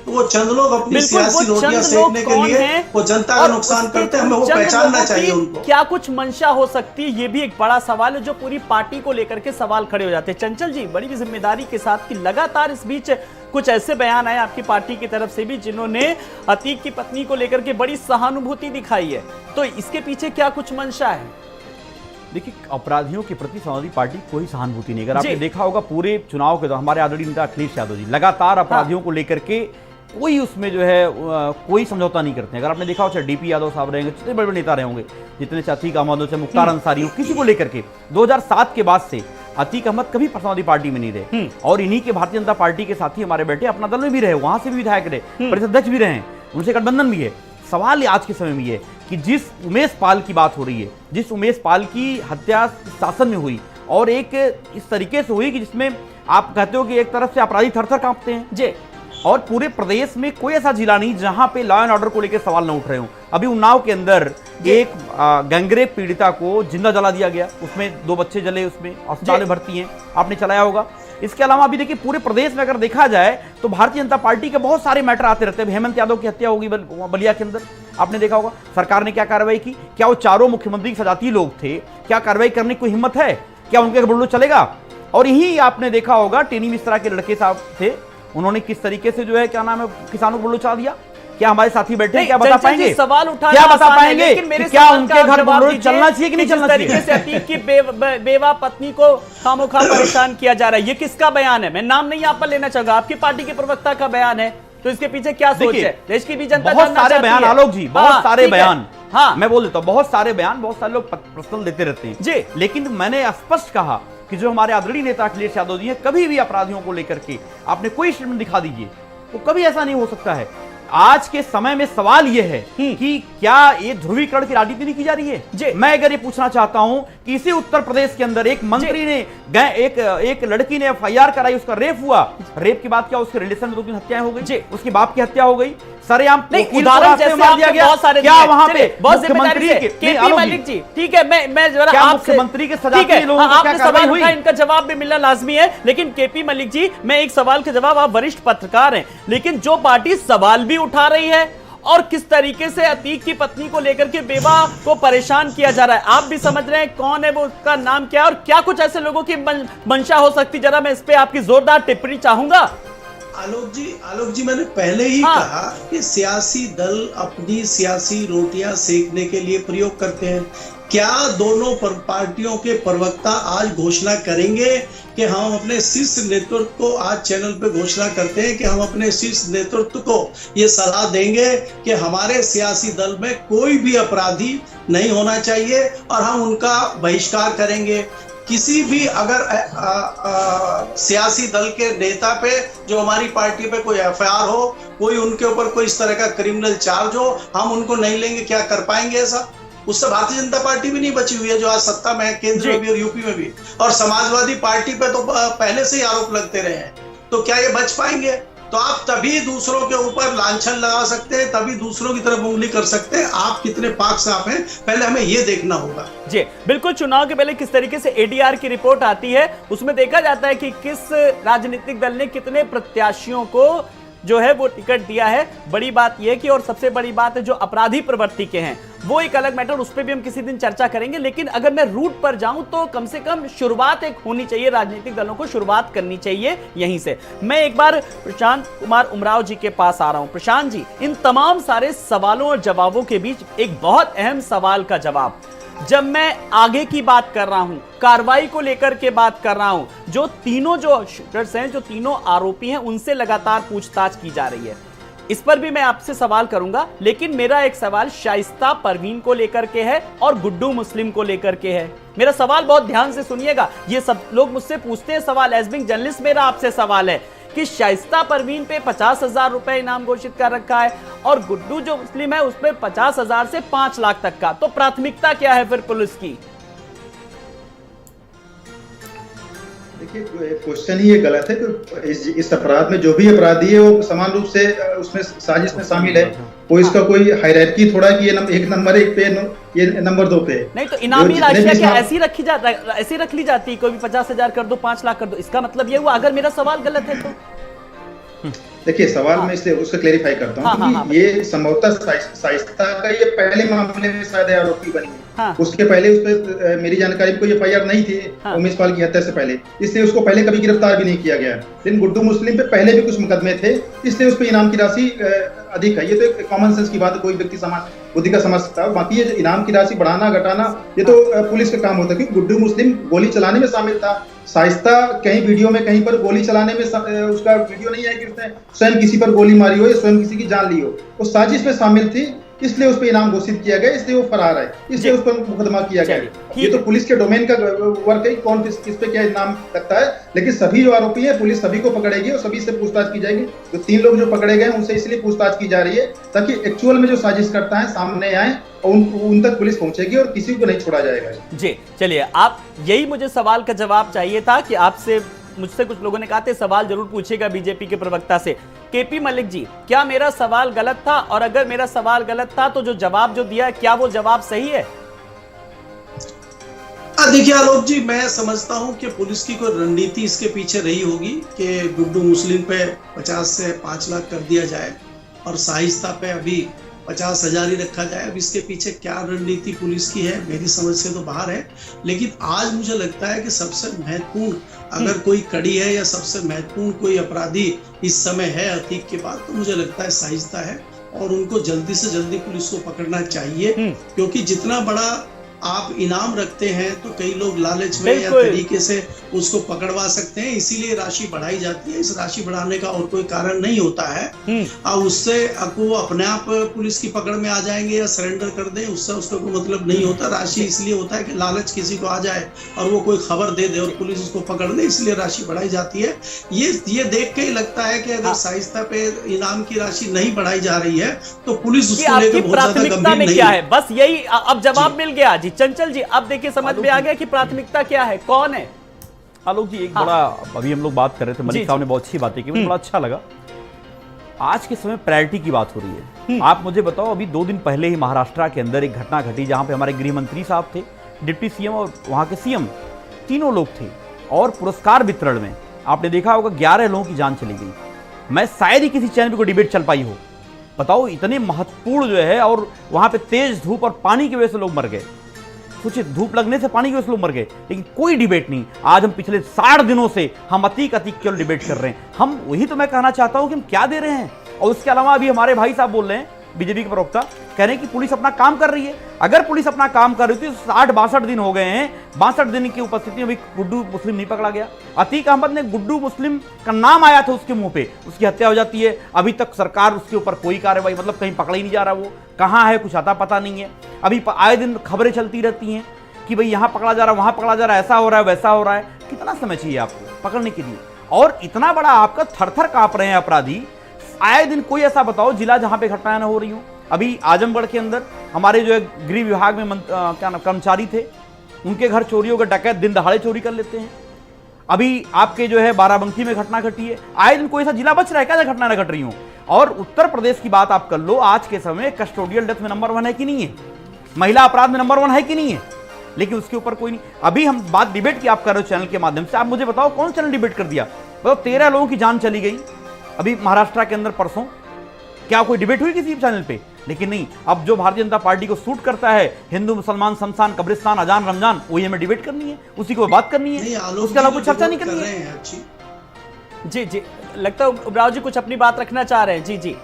तो वो चंद लोग अपनी सियासी रोटियां सेकने के लिए वो जनता का नुकसान करते हैं, हमें वो पहचानना चाहिए उनको। क्या कुछ मंशा हो सकती है, ये भी एक बड़ा सवाल है जो पूरी पार्टी को लेकर के सवाल खड़े हो जाते हैं। चंचल जी, बड़ी जिम्मेदारी के साथ कि लगातार इस बीच कुछ ऐसे बयान आए आपकी पार्टी की तरफ से भी जिन्होंने अतीक की पत्नी को लेकर के बड़ी सहानुभूति दिखाई है, तो इसके पीछे क्या कुछ मंशा है? देखिए, अपराधियों के प्रति समाजवादी पार्टी कोई सहानुभूति नहीं। अगर आपने देखा होगा पूरे चुनाव के दौरान हमारे आदरणीय नेता अखिलेश यादव जी लगातार अपराधियों को लेकर के कोई उसमें जो है कोई समझौता नहीं करते हैं। अगर आपने देखा हो, चाहे डीपी यादव साहब रहेंगे, जितने बड़े बड़े नेता रहे होंगे, जितने अतीक अहमद हो, चाहे मुख्तार अंसारी हो, किसी को लेकर के 2007 के बाद से अतीक अहमद कभी समाजवादी पार्टी में नहीं रहे और इन्हीं के भारतीय जनता पार्टी के साथी हमारे बैठे अपना दल में भी रहे, वहां से भी विधायक रहे, परिषद अध्यक्ष भी रहे, उनसे गठबंधन भी है। सवाल आज के समय में ये कि जिस उमेश पाल की बात हो रही है, जिस उमेश पाल की हत्या शासन में हुई और एक इस तरीके से हुई कि जिसमें आप कहते हो कि एक तरफ से अपराधी थर-थर कांपते हैं जी, और पूरे प्रदेश में कोई ऐसा जिला नहीं जहां पे लॉ एंड ऑर्डर को लेकर सवाल न उठ रहे हो। अभी उन्नाव के अंदर एक गैंगरेप पीड़िता को जिंदा जला दिया गया, उसमें 2 बच्चे जले, उसमें अस्पताल में भर्ती हैं, आपने चलाया होगा। इसके अलावा अभी देखिए पूरे प्रदेश में अगर देखा जाए तो भारतीय जनता पार्टी के बहुत सारे मैटर आते रहते हैं। हेमंत यादव की हत्या होगी बलिया के अंदर, आपने देखा होगा। सरकार ने क्या कार्रवाई की? क्या वो चारों मुख्यमंत्री सजाती लोग थे? क्या कार्रवाई करने की कोई हिम्मत है? क्या उनके बुलडोजर चलेगा? और यही आपने देखा होगा टेनी मिश्रा के लड़के साहब थे, उन्होंने किस तरीके से जो है क्या नाम है किसानों को बुलडोजर चला दिया। क्या हमारे साथी बैठे हैं, क्या बता पाएंगे? सवाल उठाना क्या बता पाएंगे कि क्या उनके घर बुलडोजर चलना चाहिए कि नहीं चलना चाहिए? तरीके से अतीक की बेवा पत्नी को खामोखा परेशान किया जा रहा है, ये किसका बयान है? मैं नाम नहीं आप पर लेना चाहूंगा, आपकी पार्टी के प्रवक्ता का बयान है, तो इसके पीछे क्या सोच है? देश की भी जनता बहुत सारे बयान आलोक जी, बहुत सारे बयान, हाँ मैं बोल देता हूँ, बहुत सारे बयान बहुत सारे लोग पर्सनल देते रहते हैं जी, लेकिन मैंने स्पष्ट कहा कि जो हमारे आदरणीय नेता अखिलेश यादव जी हैं, कभी भी अपराधियों को लेकर के आपने कोई स्टेटमेंट दिखा दीजिए, वो कभी ऐसा नहीं हो सकता है। आज के समय में सवाल यह है कि क्या ये ध्रुवीकरण की राजनीति नहीं की जा रही है? मैं अगर ये पूछना चाहता हूं कि इसी उत्तर प्रदेश के अंदर एक मंत्री ने एक लड़की ने एफआईआर कराई, उसका रेप हुआ, रेप के बाद क्या उसके रिलेशन में 2-3 हत्याएं हो गई, उसकी बाप की हत्या हो गई, सरेआम उदाहरण जैसे मार दिया गया। क्या वहां पे मुख्यमंत्री केपी मलिक जी, ठीक है, मैं जरा आपसे मुख्यमंत्री के सजा लोगों को क्या सवाल हुई, इनका जवाब भी मिलना लाजमी है। लेकिन केपी मलिक जी, मैं एक सवाल के जवाब, आप वरिष्ठ पत्रकार हैं, लेकिन जो पार्टी सवाल भी उठा रही है और किस तरीके से अतीक की पत्नी को लेकर के बेवा को परेशान किया जा रहा है, आप भी समझ रहे हैं कौन है वो, उसका नाम क्या है और क्या कुछ ऐसे लोगों की मंशा हो सकती, जरा मैं इस पे आपकी जोरदार टिप्पणी चाहूंगा। आलोक जी मैंने पहले ही कहा कि सियासी दल अपनी सियासी रोटियां सेकने के लिए प्रयोग करते हैं। क्या दोनों पार्टियों के प्रवक्ता आज घोषणा करेंगे कि हम अपने शीर्ष नेतृत्व को, आज चैनल पे घोषणा करते हैं कि हम अपने शीर्ष नेतृत्व को ये सलाह देंगे कि हमारे सियासी दल में कोई भी अपराधी नहीं होना चाहिए और हम उनका बहिष्कार करेंगे? किसी भी अगर सियासी दल के नेता पे, जो हमारी पार्टी पे कोई एफआईआर हो, कोई उनके ऊपर कोई इस तरह का क्रिमिनल चार्ज हो, हम उनको नहीं लेंगे, क्या कर पाएंगे ऐसा? उससे भारतीय जनता पार्टी भी नहीं बची हुई है जो आज सत्ता में है, केंद्र में भी और यूपी में भी, और समाजवादी पार्टी पे तो पहले से ही आरोप लगते रहे हैं। तो क्या ये बच पाएंगे? तो आप तभी दूसरों के ऊपर लांछन लगा सकते हैं, तभी दूसरों की तरफ उंगली कर सकते हैं। आप कितने पाक साफ हैं, पहले हमें ये देखना होगा। जी बिल्कुल, चुनाव के पहले किस तरीके से एडीआर की रिपोर्ट आती है, उसमें देखा जाता है कि किस राजनीतिक दल ने कितने प्रत्याशियों को जो है वो टिकट दिया है। बड़ी बात यह कि, और सबसे बड़ी बात है, जो अपराधी प्रवृत्ति के हैं वो एक अलग मैटर, उस पर भी हम किसी दिन चर्चा करेंगे। लेकिन अगर मैं रूट पर जाऊं तो कम से कम शुरुआत एक होनी चाहिए, राजनीतिक दलों को शुरुआत करनी चाहिए यहीं से। मैं एक बार प्रशांत कुमार उमराव जी के पास आ रहा हूं। प्रशांत जी, इन तमाम सारे सवालों और जवाबों के बीच एक बहुत अहम सवाल का जवाब, जब मैं आगे की बात कर रहा हूं, कार्रवाई को लेकर के बात कर रहा हूं, जो तीनों जो शूटर्स हैं, जो तीनों आरोपी हैं, उनसे लगातार पूछताछ की जा रही है। इस पर भी मैं आपसे सवाल करूंगा, लेकिन मेरा एक सवाल शाइस्ता परवीन को लेकर के है और गुड्डू मुस्लिम को लेकर के है। मेरा सवाल बहुत ध्यान से सुनिएगा, ये सब लोग मुझसे पूछते हैं सवाल, एज बीइंग जर्नलिस्ट मेरा आपसे सवाल है कि शाइस्ता परवीन पे 50,000 रुपए इनाम घोषित कर रखा है और गुड्डू जो मुस्लिम है उस पे 50,000 से 5 लाख तक का, तो प्राथमिकता क्या है फिर पुलिस की? देखिए, क्वेश्चन ही ये गलत है कि इस अपराध में जो भी अपराधी है वो समान रूप से उसमें साजिश में शामिल है। वो इसका कोई हायरार्की थोड़ा कि ये एक नंबर 1 पे, ये नंबर 2 पे। नहीं तो इनामी राशि क्या ऐसी रखी जाता है, ऐसी रख ली जाती है, कोई भी 50,000 कर दो, 5 लाख कर दो, इसका मतलब ये हुआ? अगर मेरा सवाल गलत है तो देखिए, सवाल मैं इसलिए उसको क्लेरिफाई करता हूँ कि ये संभवतः शाइस्ता का ये पहले मामले में शायद आरोपी बनी है। उसके पहले उस पर मेरी जानकारी में कोई एफआईआर नहीं थी उमेश पाल की हत्या से पहले, इसलिए उसको पहले कभी गिरफ्तार भी नहीं किया गया। लेकिन गुड्डू मुस्लिम पे पहले भी कुछ मुकदमे थे, इसलिए उस पर इनाम की राशि अधिक है। ये तो एक कॉमन सेंस की बात है, कोई व्यक्ति समान बुद्धि का समझ सकता है। बाकी ये इनाम की राशि बढ़ाना घटाना ये तो पुलिस का काम होता है, क्योंकि गुड्डू मुस्लिम गोली चलाने में शामिल था। शाइस्ता कहीं वीडियो में कहीं पर गोली चलाने में उसका वीडियो नहीं है कि उसने स्वयं किसी पर गोली मारी हो या स्वयं किसी की जान ली हो। वो साजिश में शामिल थी, इसलिए उस पर इनाम घोषित किया गया, इसलिए वो फरार है, इसलिए उस पर मुकदमा किया गया। ये तो पुलिस के डोमेन का वर्क है, कौन किस पे क्या इनाम लगता है। लेकिन सभी जो आरोपी हैं पुलिस सभी को पकड़ेगी और सभी से पूछताछ की जाएगी। जो 3 लोग जो पकड़े गए उनसे इसलिए पूछताछ की जा रही है ताकि एक्चुअल में जो साजिश करता है सामने आए और उन तक पुलिस पहुंचेगी और किसी को नहीं छोड़ा जाएगा। जी चलिए, आप यही मुझे सवाल का जवाब चाहिए था कि आपसे, मुझसे कुछ लोगों ने कहा थे सवाल जरूर पूछेगा बीजेपी के प्रवक्ता से। केपी मलिक जी, क्या मेरा सवाल गलत था? और अगर मेरा सवाल गलत था तो जो जवाब जो दिया है, क्या वो जवाब सही है? देखिए आलोक जी, मैं समझता हूं कि पुलिस की कोई रणनीति इसके पीछे रही होगी कि गुड्डू मुस्लिम पे 50 से 5 लाख कर दिया जाए और शाइस्ता पे अभी 50,000 ही रखा जाए। अब इसके पीछे क्या रणनीति पुलिस की है मेरी समझ से तो बाहर है। लेकिन आज मुझे लगता है कि सबसे महत्वपूर्ण अगर कोई कड़ी है या सबसे महत्वपूर्ण कोई अपराधी इस समय है अतीक के बाद, तो मुझे लगता है शाइस्ता है और उनको जल्दी से जल्दी पुलिस को पकड़ना चाहिए। क्योंकि जितना बड़ा आप इनाम रखते हैं तो कई लोग लालच में या तरीके से उसको पकड़वा सकते हैं, इसीलिए राशि बढ़ाई जाती है। इस राशि बढ़ाने का और कोई कारण नहीं होता है। और उससे वो अपने आप पुलिस की पकड़ में आ जाएंगे या सरेंडर कर दें, उससे उसका कोई मतलब नहीं होता। राशि इसलिए होता है कि लालच किसी को आ जाए और वो कोई खबर दे दे और पुलिस उसको पकड़ ले, इसलिए राशि बढ़ाई जाती है। ये देख के ही लगता है कि अगर शाइस्ता पे इनाम की राशि नहीं बढ़ाई जा रही है तो पुलिस उसको लेकर बहुत ज्यादा गंभीर नहीं है। बस यही अब जवाब मिल गया जी। चंचल जी, अब देखिए समझ में आ गया कि प्राथमिकता क्या है, कौन है? आलोक जी, एक बड़ा, अभी हम लोग बात कर रहे थे, मलिक साहब ने बहुत अच्छी बातें की, मुझे बड़ा अच्छा लगा। आज के समय प्रायोरिटी की बात हो रही है। आप मुझे बताओ, अभी 2 दिन पहले ही महाराष्ट्र के अंदर एक घटना घटी जहां पे हमारे गृह मंत्री साहब थे, डिप्टी सीएम और वहां के सीएम, तीनों लोग थे। और पुरस्कार वितरण में आपने देखा होगा 11 लोगों की जान चली गई। मैं शायद ही किसी चैनल पर कोई डिबेट चल पाई हो। बताओ, इतने महत्वपूर्ण जो है, और वहां पे तेज धूप और पानी की वजह से लोग मर गए। कुछ धूप लगने से पानी की वजह से लोग मर गए, लेकिन कोई डिबेट नहीं। आज हम पिछले 60 दिनों से हम अतीक केवल डिबेट कर रहे हैं। हम वही तो मैं कहना चाहता हूं कि हम क्या दे रहे हैं। और उसके अलावा अभी हमारे भाई साहब बोल रहे हैं, बीजेपी के प्रवक्ता कह रहे हैं कि पुलिस अपना काम कर रही है। अगर पुलिस अपना काम कर रही थी तो 60-62 दिन हो गए हैं, 62 दिन की उपस्थिति में भी गुड्डू मुस्लिम नहीं पकड़ा गया। अतीक अहमद ने, गुड्डू मुस्लिम का नाम आया था उसके मुंह पे, उसकी हत्या हो जाती है। अभी तक सरकार उसके ऊपर कोई कार्रवाई, मतलब कहीं पकड़ा ही नहीं जा रहा, वो कहाँ है कुछ आता पता नहीं है। अभी आए दिन खबरें चलती रहती हैं। कि भाई यहाँ पकड़ा जा रहा है, वहां पकड़ा जा रहा है, ऐसा हो रहा है, वैसा हो रहा है। कितना समय चाहिए आपको पकड़ने के लिए? और इतना बड़ा आपका थर-थर कांप रहे हैं अपराधी। आए दिन कोई ऐसा बताओ जिला जहां पे घटनाएं ना हो रही हो। अभी आजमगढ़ के अंदर हमारे जो है गृह विभाग में क्या नाम कर्मचारी थे, उनके घर चोरी हो गए, डकैत दिन दहाड़े चोरी कर लेते हैं। अभी आपके जो है बाराबंकी में घटना घटी है। आए दिन कोई ऐसा जिला बच रहा है क्या जहाँ घटना ना घट रही हो? और उत्तर प्रदेश की बात आप कर लो, आज के समय कस्टोडियल डेथ में नंबर 1 है कि नहीं है? महिला अपराध में नंबर 1 है कि नहीं है? लेकिन उसके ऊपर कोई नहीं। अभी हम बात डिबेट की आप कर रहे हो चैनल के माध्यम से, आप मुझे बताओ कौन चैनल डिबेट कर दिया? बताओ 13 लोगों की जान चली गई अभी महाराष्ट्र के अंदर परसों, क्या कोई डिबेट हुई किसी चैनल पे? लेकिन नहीं, अब जो भारतीय जनता पार्टी को सूट करता है, हिंदू मुसलमान शमशान कब्रिस्तान अजान रमजान, वही हमें डिबेट करनी है, उसी को बात करनी है, उसके अलावा कोई चर्चा नहीं करनी है। जी जी, लगता है उमराव जी कुछ अपनी बात रखना चाह रहे हैं। जी जी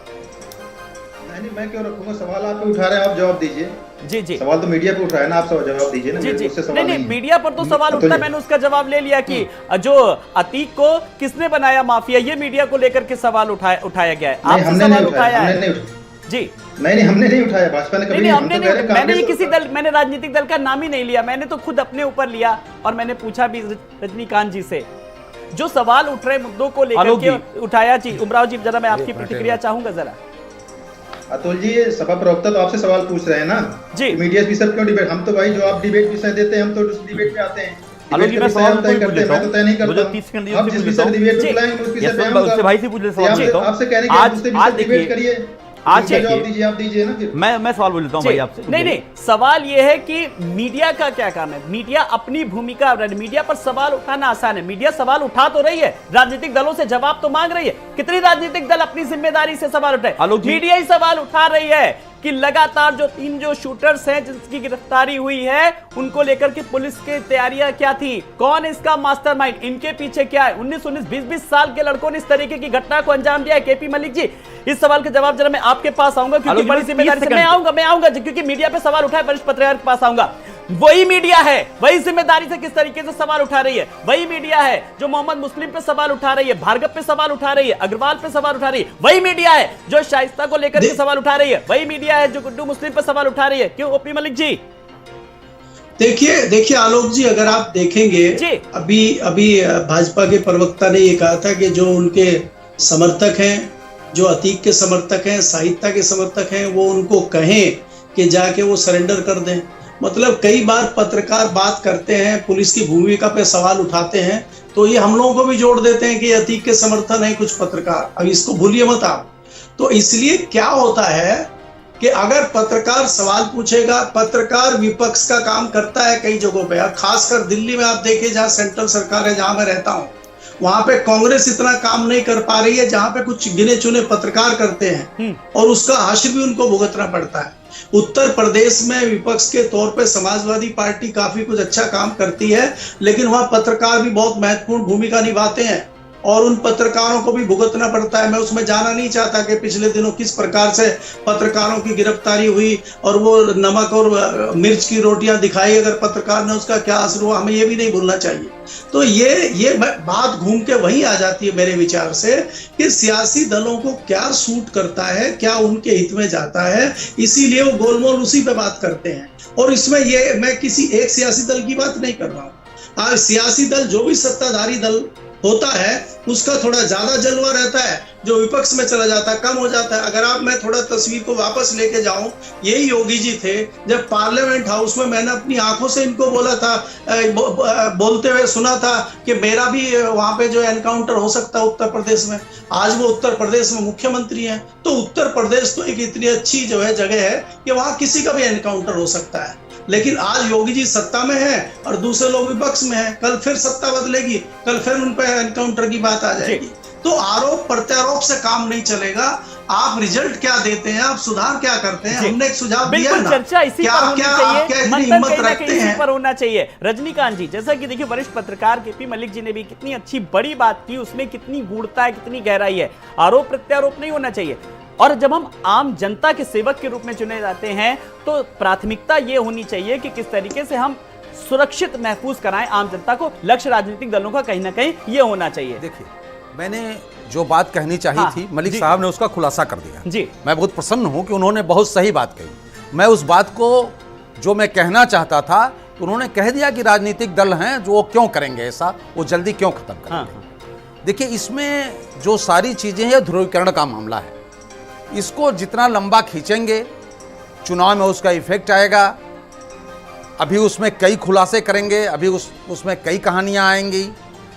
नहीं, मैं क्यों रखूंगा? सवाल आप पे उठा रहे हैं, आप जवाब दीजिए। जी जी, सवाल तो मीडिया पे उठाया ना, आप सब जवाब दीजिए ना। जी जी, उससे सवाल नहीं नहीं, मीडिया पर तो सवाल उठता है, मैंने उसका जवाब ले लिया कि जो अतीक को किसने बनाया माफिया, ये मीडिया को लेकर के सवाल उठाया गया है। आपसे सवाल उठाया है जी? नहीं, हमने नहीं उठाया, भाजपा ने कभी नहीं, मैंने ये किसी दल, मैंने राजनीतिक दल का नाम ही नहीं लिया, मैंने तो खुद अपने ऊपर लिया और मैंने पूछा भी रजनीकांत जी से जो सवाल उठ रहे मुद्दों को लेकर के उठाया। जी उमराव जी, जरा मैं आपकी प्रतिक्रिया चाहूंगा जरा। अतुल जी, सभा प्रवक्ता तो आपसे सवाल पूछ रहे हैं ना जी, मीडिया विषय क्यों डिबेट? हम तो भाई जो आप डिबेट विषय देते हैं, हम तो उस डिबेट में आते हैं। आलोक जी, मैं सवाल तय करते हैं, मैं तो तय नहीं करता। मुझे 30 सेकंड आप जिस विषय डिबेट में बुलाएंगे उस विषय पे हम उससे भाई से पूछ ले सवाल देता हूं। आपसे कह रहे हैं कि दूसरे विषय डिबेट करिए, आज जवाब दीजिए, आप दीजिए ना फिर। मैं सवाल बोल लेता हूं भाई आपसे। नहीं, सवाल यह है कि मीडिया का क्या काम है? मीडिया अपनी भूमिका, मीडिया पर सवाल उठाना आसान है। मीडिया सवाल उठा तो रही है, राजनीतिक दलों से जवाब तो मांग रही है। कितनी राजनीतिक दल अपनी जिम्मेदारी से सवाल उठाए? मीडिया ही सवाल उठा रही है कि लगातार जो 3 जो शूटर्स हैं जिसकी गिरफ्तारी हुई है, उनको लेकर के पुलिस की तैयारियां क्या थी, कौन इसका मास्टरमाइंड, इनके पीछे क्या है? 19-19, 20-20 साल के लड़कों ने इस तरीके की घटना को अंजाम दिया है। केपी मलिक जी, इस सवाल का जवाब जरा मैं आपके पास आऊंगा, क्योंकि बड़ी जिम्मेदारी से मैं आऊंगा क्योंकि मीडिया पे सवाल उठाए, वरिष्ठ पत्रकार के पास आऊंगा। वही मीडिया है, वही जिम्मेदारी से किस तरीके से सवाल उठा रही है, वही मीडिया है जो मोहम्मद मुस्लिम पे सवाल उठा रही है, भार्गव पे सवाल उठा रही है, अग्रवाल पे सवाल उठा रही है, वही मीडिया है जो शाइस्ता को लेकर के सवाल उठा रही है, वही मीडिया है जो गुड्डू मुस्लिम पे सवाल उठा रही है। क्यों ओपी मलिक जी? देखिए आलोक जी, अगर आप देखेंगे अभी भाजपा के प्रवक्ता ने ये कहा था कि जो उनके समर्थक हैं, जो अतीक के समर्थक हैं, साहित्य के समर्थक हैं, वो उनको कहें कि जाके वो सरेंडर कर दें। मतलब कई बार पत्रकार बात करते हैं, पुलिस की भूमिका पे सवाल उठाते हैं, तो ये हम लोगों को भी जोड़ देते हैं कि अतीक के समर्थन है कुछ पत्रकार। अब इसको भूलिए मत आप। तो इसलिए क्या होता है कि अगर पत्रकार सवाल पूछेगा, पत्रकार विपक्ष का काम करता है कई जगहों पे, और खासकर दिल्ली में आप देखिए जहां सेंट्रल सरकार है, जहां मैं रहता हूं, वहां पे कांग्रेस इतना काम नहीं कर पा रही है, जहां पे कुछ गिने चुने पत्रकार करते हैं और उसका हाशिर भी उनको भुगतना पड़ता है। उत्तर प्रदेश में विपक्ष के तौर पे समाजवादी पार्टी काफी कुछ अच्छा काम करती है, लेकिन वहां पत्रकार भी बहुत महत्वपूर्ण भूमिका निभाते हैं और उन पत्रकारों को भी भुगतना पड़ता है। मैं उसमें जाना नहीं चाहता कि पिछले दिनों किस प्रकार से पत्रकारों की गिरफ्तारी हुई और वो नमक और मिर्च की रोटियां दिखाई, अगर पत्रकार ने उसका क्या असर हुआ, हमें ये भी नहीं भूलना चाहिए। तो ये बात घूम के वही आ जाती है मेरे विचार से कि सियासी दलों को क्या सूट करता है, क्या उनके हित में जाता है, इसीलिए वो गोलमोल उसी पे बात करते हैं। और इसमें ये मैं किसी एक सियासी दल की बात नहीं कर रहा हूँ। आज सियासी दल जो भी सत्ताधारी दल होता है उसका थोड़ा ज्यादा जलवा रहता है, जो विपक्ष में चला जाता है कम हो जाता है। अगर आप मैं थोड़ा तस्वीर को वापस लेके जाऊं, यही योगी जी थे जब पार्लियामेंट हाउस में, मैंने अपनी आंखों से इनको बोला था, बोलते हुए सुना था कि मेरा भी वहां पे जो एनकाउंटर हो सकता है उत्तर प्रदेश में। आज वो उत्तर प्रदेश में मुख्यमंत्री हैं। तो उत्तर प्रदेश तो एक इतनी अच्छी जो है जगह है कि वहां किसी का भी एनकाउंटर हो सकता है। लेकिन आज योगी जी सत्ता में है और दूसरे लोग विपक्ष में हैं। कल फिर सत्ता बदलेगी, कल फिर उन पर एनकाउंटर की बात आ जाएगी। तो आरोप प्रत्यारोप से काम नहीं चलेगा। आप रिजल्ट क्या देते हैं, आप सुधार क्या करते हैं, हमने एक सुझाव दिया ना। चर्चा इसी पर होनी चाहिए, हिम्मत रखते हैं इसी पर होना चाहिए। रजनीकांत जी, जैसा कि देखिए वरिष्ठ पत्रकार केपी मलिक जी ने भी कितनी अच्छी बड़ी बात की, उसमें कितनी गूढ़ता है, कितनी गहराई है। आरोप प्रत्यारोप नहीं होना चाहिए। और जब हम आम जनता के सेवक के रूप में चुने जाते हैं तो प्राथमिकता ये होनी चाहिए कि किस तरीके से हम सुरक्षित महफूज कराएं आम जनता को। लक्ष्य राजनीतिक दलों का कहीं ना कहीं ये होना चाहिए। देखिए, मैंने जो बात कहनी चाहिए थी, मलिक साहब ने उसका खुलासा कर दिया जी। मैं बहुत प्रसन्न हूं कि उन्होंने बहुत सही बात कही। मैं उस बात को जो मैं कहना चाहता था तो उन्होंने कह दिया कि राजनीतिक दल हैं जो वो क्यों करेंगे ऐसा, वो जल्दी क्यों खत्म करेंगे। हाँ। देखिए, इसमें जो सारी चीजें हैं ध्रुवीकरण का मामला है। इसको जितना लंबा खींचेंगे चुनाव में उसका इफेक्ट आएगा। अभी उसमें कई खुलासे करेंगे, अभी उसमें कई कहानियां आएंगी,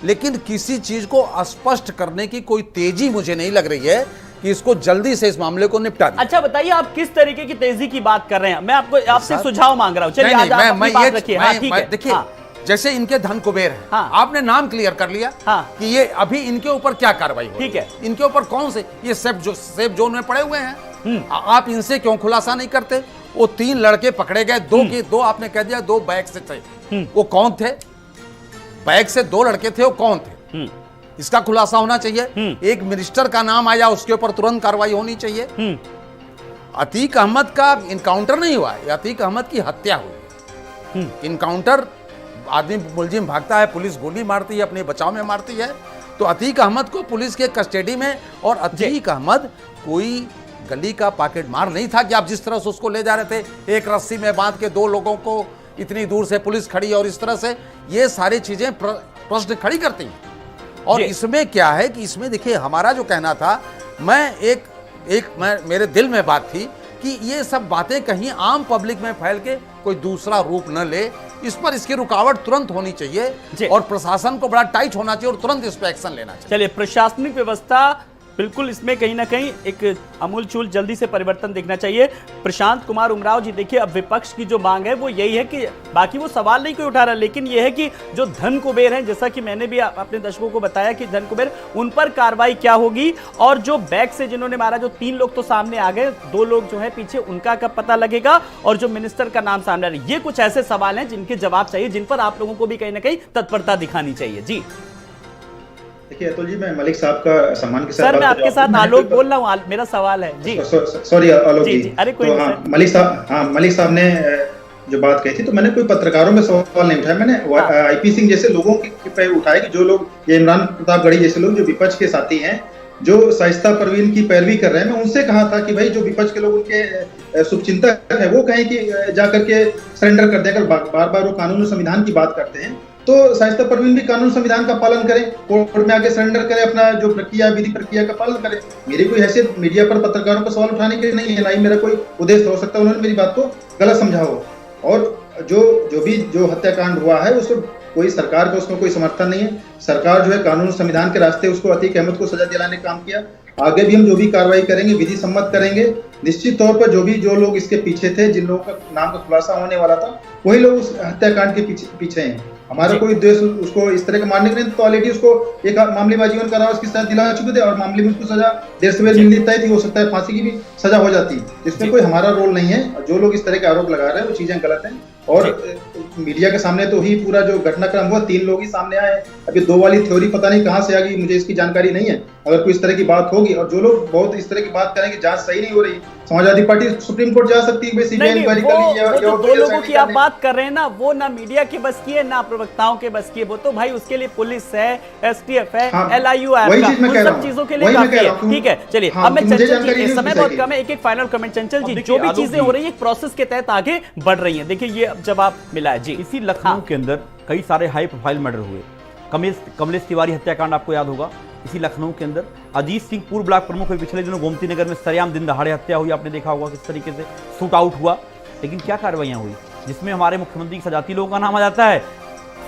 लेकिन किसी चीज को स्पष्ट करने की कोई तेजी मुझे नहीं लग रही है कि इसको जल्दी से इस मामले को निपटा दें। अच्छा बताइए, आप किस तरीके की तेजी की बात कर रहे हैं? मैं आपको आपसे सुझाव मांग रहा हूं। चलिए, आज आप अपनी बात रखिए। हाँ, ठीक है। देखिए, जैसे इनके धन कुबेर है, हाँ। आपने नाम क्लियर कर लिया हाँ। कि ये अभी इनके ऊपर क्या कार्रवाई हो, ठीक है, इनके ऊपर कौन से ये सेफ जोन में पड़े हुए हैं, आप इनसे क्यों खुलासा नहीं करते? वो 3 लड़के पकड़े गए, दो आपने कह दिया 2 बैग से थे, वो कौन थे? बैग से 2 लड़के थे, वो कौन थे? इसका खुलासा होना चाहिए। एक मिनिस्टर का नाम आया, उसके ऊपर तुरंत कार्रवाई होनी चाहिए। अतीक अहमद का इनकाउंटर नहीं हुआ, अतीक अहमद की हत्या हुई। इनकाउंटर, आदमी मुलजिम भागता है, पुलिस गोली मारती है, अपने बचाव में मारती है। तो अतीक अहमद को पुलिस के कस्टडी में, और अतीक अहमद कोई गली का पॉकेट मार नहीं था कि आप जिस तरह से उसको ले जा रहे थे, एक रस्सी में बांध के 2 लोगों को, इतनी दूर से पुलिस खड़ी और इस तरह से, ये सारी चीजें प्रश्न खड़ी करती हैं। और इसमें क्या है कि इसमें देखिए, हमारा जो कहना था, मैं मेरे दिल में बात थी कि ये सब बातें कहीं आम पब्लिक में फैल के कोई दूसरा रूप न ले, इस पर इसकी रुकावट तुरंत होनी चाहिए और प्रशासन को बड़ा टाइट होना चाहिए और तुरंत इस पर एक्शन लेना चाहिए। चलिए, प्रशासनिक व्यवस्था बिल्कुल इसमें कहीं ना कहीं एक अमूल चूल जल्दी से परिवर्तन देखना चाहिए। प्रशांत कुमार उमराव जी, देखिए, अब विपक्ष की जो मांग है वो यही है कि बाकी वो सवाल नहीं कोई उठा रहा, लेकिन ये है कि जो धन कुबेर हैं, जैसा कि मैंने भी अपने दर्शकों को बताया कि धन कुबेर, उन पर कार्रवाई क्या होगी, और जो बैग से जिन्होंने मारा, जो 3 लोग तो सामने आ गए, 2 लोग जो है पीछे, उनका कब पता लगेगा, और जो मिनिस्टर का नाम सामने आ रहा है, ये कुछ ऐसे सवाल हैं जिनके जवाब चाहिए, जिन पर आप लोगों को भी कहीं ना कहीं तत्परता दिखानी चाहिए। जी देखिए अतुल जी, मैं मलिक साहब का सम्मान के साथ सर, मैं आपके साथ आलोक बोल रहा हूँ, मेरा सवाल है जी। सॉरी आलोक जी। अरे कोई तो मलिक साहब ने जो बात कही थी, तो मैंने कोई पत्रकारों में सवाल नहीं उठाया, मैंने आईपी सिंह जैसे लोगों पे उठाया कि जो लोग, ये इमरान प्रतापगढ़ी जैसे लोग जो विपक्ष के साथी हैं, जो शाइस्ता परवीन की पैरवी कर रहे हैं, मैं उनसे कहा था कि भाई जो विपक्ष के लोग, उनके शुभचिंतक है, वो कहें कि जाकर के सरेंडर कर दें। अगर बार बार वो कानून और संविधान की बात करते हैं, तो शाइस्ता परवीन भी कानून संविधान का पालन करें, कोर्ट में आके सरेंडर करें, अपना जो प्रक्रिया, विधि प्रक्रिया का पालन करें। मेरी कोई हैसियत मीडिया पर पत्रकारों पर सवाल उठाने के नहीं है, ना ही मेरा कोई उद्देश्य हो सकता है उन्होंने मेरी बात को गलत समझा हो। और जो हत्याकांड हुआ है, उसको कोई सरकार का उसमें कोई समर्थन नहीं है। सरकार जो है कानून संविधान के रास्ते उसको अतीक अहमद को सजा दिलाने का काम किया। आगे भी हम जो भी कार्रवाई करेंगे विधि सम्मत करेंगे। निश्चित तौर पर जो लोग इसके पीछे थे, जिन लोगों का नाम का खुलासा होने वाला था, वही लोग उस हत्याकांड के पीछे हैं। हमारा कोई उद्देश्य उसको इस तरह का मारने के नहीं, तो ऑलरेडी उसको एक मामले में आजीवन कारावास की सजा दिला चुके थे, और मामले में उसको सजा देर से देर मिलनी तय थी, हो सकता है फांसी की भी सजा हो जाती। इसमें कोई हमारा रोल नहीं है। जो लोग इस तरह के आरोप लगा रहे हैं वो चीजें गलत हैं। और मीडिया के सामने तो ही पूरा जो घटनाक्रम हुआ, 3 लोग ही सामने आए। अभी 2 वाली थ्योरी पता नहीं कहाँ से आ गई, मुझे इसकी जानकारी नहीं है। अगर कोई इस तरह की बात होगी, और जो लोग बहुत इस तरह की बात करेंगे, जांच सही नहीं हो रही, समाजवादी पार्टी सुप्रीम कोर्ट जा सकती है, सीबीआई इंक्वायरी कर ली, या 2 लोगों की आप बात कर रहे हैं ना, वो ना मीडिया के बस की है, ना प्रवक्ताओं के बस की है। वो तो भाई उसके लिए पुलिस है, एसटीएफ है, LIU है, उन सब चीजों के लिए काफी है। ठीक है, चलिए अब मैं चंचल जी, समय बहुत कम है, एक फाइनल कमेंट चंचल जी, जो भी चीजें हो रही है प्रोसेस के तहत आगे बढ़ रही है। देखिए, ये जवाब मिला है जी। इसी लखनऊ के अंदर कई सारे हाई प्रोफाइल मर्डर हुए। कमलेश तिवारी हत्याकांड आपको याद होगा। इसी लखनऊ के अंदर अजीत सिंह पूर्व ब्लॉक प्रमुख हुए, पिछले दिनों गोमती नगर में सरेआम दिन दहाड़े हत्या हुई, आपने देखा होगा किस तरीके से शूट आउट हुआ। लेकिन क्या कार्रवाइयां हुई जिसमें हमारे मुख्यमंत्री की सजाती लोगों का नाम आ जाता है,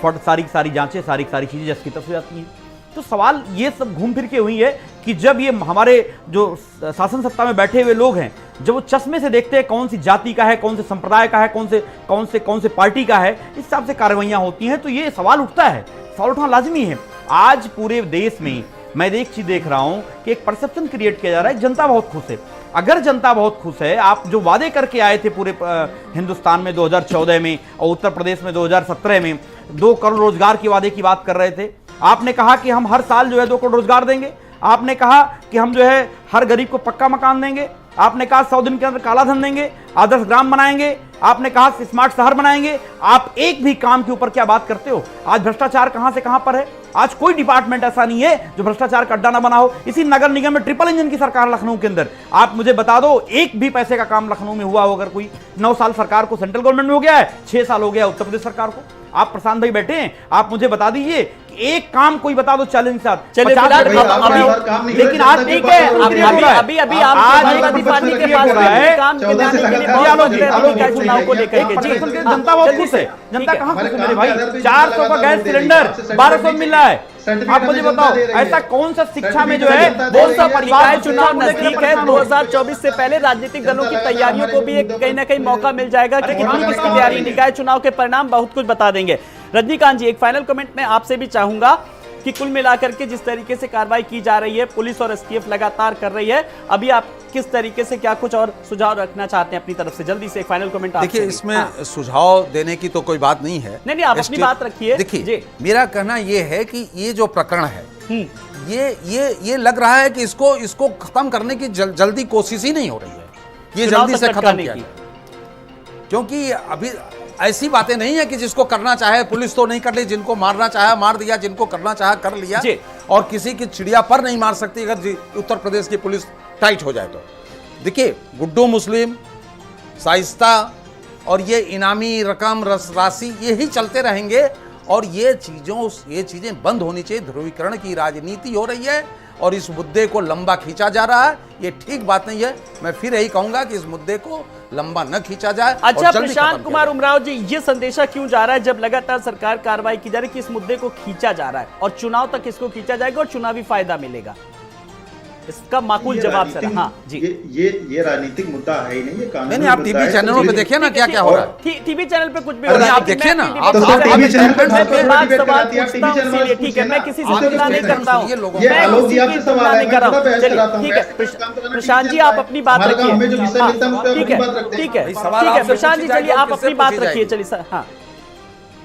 सारी जांचें, सारी चीजें जस की तस हो जाती हैं। तो सवाल ये सब घूम फिर के हुई है कि जब ये हमारे जो शासन सत्ता में बैठे हुए लोग हैं, जब वो चश्मे से देखते हैं कौन सी जाति का है, कौन से संप्रदाय का है, कौन से पार्टी का है, इस हिसाब से कार्रवाइयां होती हैं, तो ये सवाल उठता है, सवाल उठना लाजमी है। आज पूरे देश में मैं एक चीज देख रहा हूं कि एक परसेप्शन क्रिएट किया जा रहा है, जनता बहुत खुश है। अगर जनता बहुत खुश है, आप जो वादे करके आए थे पूरे हिंदुस्तान में 2014 में और उत्तर प्रदेश में 2017 में 2 करोड़ रोजगार के वादे की बात कर रहे थे। आपने कहा कि हम हर साल जो है 2 करोड़ रोजगार देंगे। आपने कहा कि हम जो है हर गरीब को पक्का मकान देंगे। आपने कहा 100 दिन के अंदर काला धन देंगे, आदर्श ग्राम बनाएंगे। आपने कहा स्मार्ट शहर बनाएंगे। आप एक भी काम के ऊपर क्या बात करते हो? आज भ्रष्टाचार कहां से कहां पर है। आज कोई डिपार्टमेंट ऐसा नहीं है जो भ्रष्टाचार का अड्डा ना बना हो। इसी नगर निगम में ट्रिपल इंजन की सरकार लखनऊ के अंदर, आप मुझे बता दो एक भी पैसे का काम लखनऊ में हुआ हो अगर कोई? 9 साल सरकार को सेंट्रल गवर्नमेंट में हो गया है, 6 साल हो गया उत्तर प्रदेश सरकार को। आप प्रशांत भाई बैठे हैं, आप मुझे बता दीजिए एक काम कोई बता दो चैलेंज के साथ। चलिए लेकिन आज ठीक है, अभी आप समाजवादी पार्टी के पास काम दिलाने के लिए चुनाव को लेकर के जी जनता बहुत खुश है। जनता कहाँ खुश है मेरे भाई? 400 का गैस सिलेंडर 1200 मिल रहा है। आप मुझे बताओ ऐसा कौन सा शिक्षा में जो है निकाय चुनाव नजदीक है, 2024 से पहले राजनीतिक दलों की तैयारियों को भी एक कहीं ना कहीं मौका मिल जाएगा कि कितनी किसकी तैयारी। निकाय चुनाव के परिणाम बहुत कुछ बता देंगे। रजनीकांत जी, एक फाइनल कमेंट मैं आपसे भी चाहूंगा कि कुल मिलाकर के जिस तरीके से कार्रवाई की जा रही है, पुलिस और एसटीएफ लगातार कर रही है, अभी आप किस तरीके से क्या कुछ और सुझाव रखना चाहते हैं अपनी तरफ से? जल्दी से एक फाइनल कमेंट। देखिए इसमें सुझाव देने की तो कोई बात नहीं है। नहीं आप अपनी बात रखिए। देखिए मेरा कहना यह है कि ये जो प्रकरण है ये लग रहा है कि इसको खत्म करने की जल्दी कोशिश ही नहीं हो रही है, ये जल्दी से खत्म किया जाए। क्योंकि अभी ऐसी बातें नहीं है कि जिसको करना चाहे पुलिस तो नहीं कर ली, जिनको मारना चाहे मार दिया, जिनको करना चाहे कर लिया, और किसी की चिड़िया पर नहीं मार सकती अगर उत्तर प्रदेश की पुलिस टाइट हो जाए तो। देखिए गुड्डू मुस्लिम, शाइस्ता और ये इनामी रकम राशि यही चलते रहेंगे और ये चीजें बंद होनी चाहिए। ध्रुवीकरण की राजनीति हो रही है और इस मुद्दे को लंबा खींचा जा रहा है, ये ठीक बात नहीं है। मैं फिर यही कहूंगा कि इस मुद्दे को लंबा न खींचा जाए। अच्छा प्रशांत कुमार उमराव जी, ये संदेशा क्यों जा रहा है जब लगातार सरकार कार्रवाई की जा रही है कि इस मुद्दे को खींचा जा रहा है और चुनाव तक इसको खींचा जाएगा और चुनावी फायदा मिलेगा? इसका माकूल जवाब सर। हाँ जी, ये राजनीतिक मुद्दा है ही नहीं, ये कानूनी। नहीं आप टीवी चैनलों पे देखिए ना क्या क्या हो रहा है। टीवी चैनल पे कुछ भी हो रहा है, आप देखिए ना। ठीक है, मैं किसी से तुलना नहीं करता हूँ, ठीक है। प्रशांत जी आप अपनी बात रखिए। ठीक है प्रशांत जी, चलिए आप अपनी बात रखिए। चलिए सर। हाँ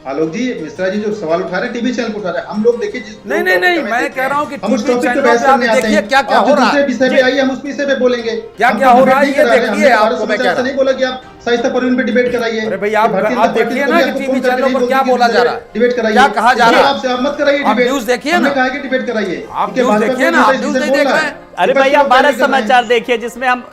आलोक जी, मिश्रा जी जो सवाल उठा रहे हैं टीवी चैनल को उठा रहे हैं, हम लोग देखिए नहीं मैं कह रहा हूँ कि हम उस टॉपिक पे बहस करने आते हैं। क्या क्या हो रहा है, विषय पे आइए, हम उस विषय पे बोलेंगे क्या क्या हो रहा है ये देखिए। आपको मैं कह रहा हूं नहीं बोला कि आप शाइस्ता परवीन पे डिबेट कराइए। अरे भाई आप देखिए ना कि टीवी चैनलों पर क्या बोला जा रहा है, डिबेट कराइए, क्या कहा जा रहा है। आपसे आप मत कराइए डिबेट, न्यूज़ देखिए ना, कहा कि डिबेट कराइए, आप न्यूज़ देखिए ना, आप न्यूज़ नहीं देख रहे हैं। अरे भाई आप भारत समाचार देखिए जिसमें हम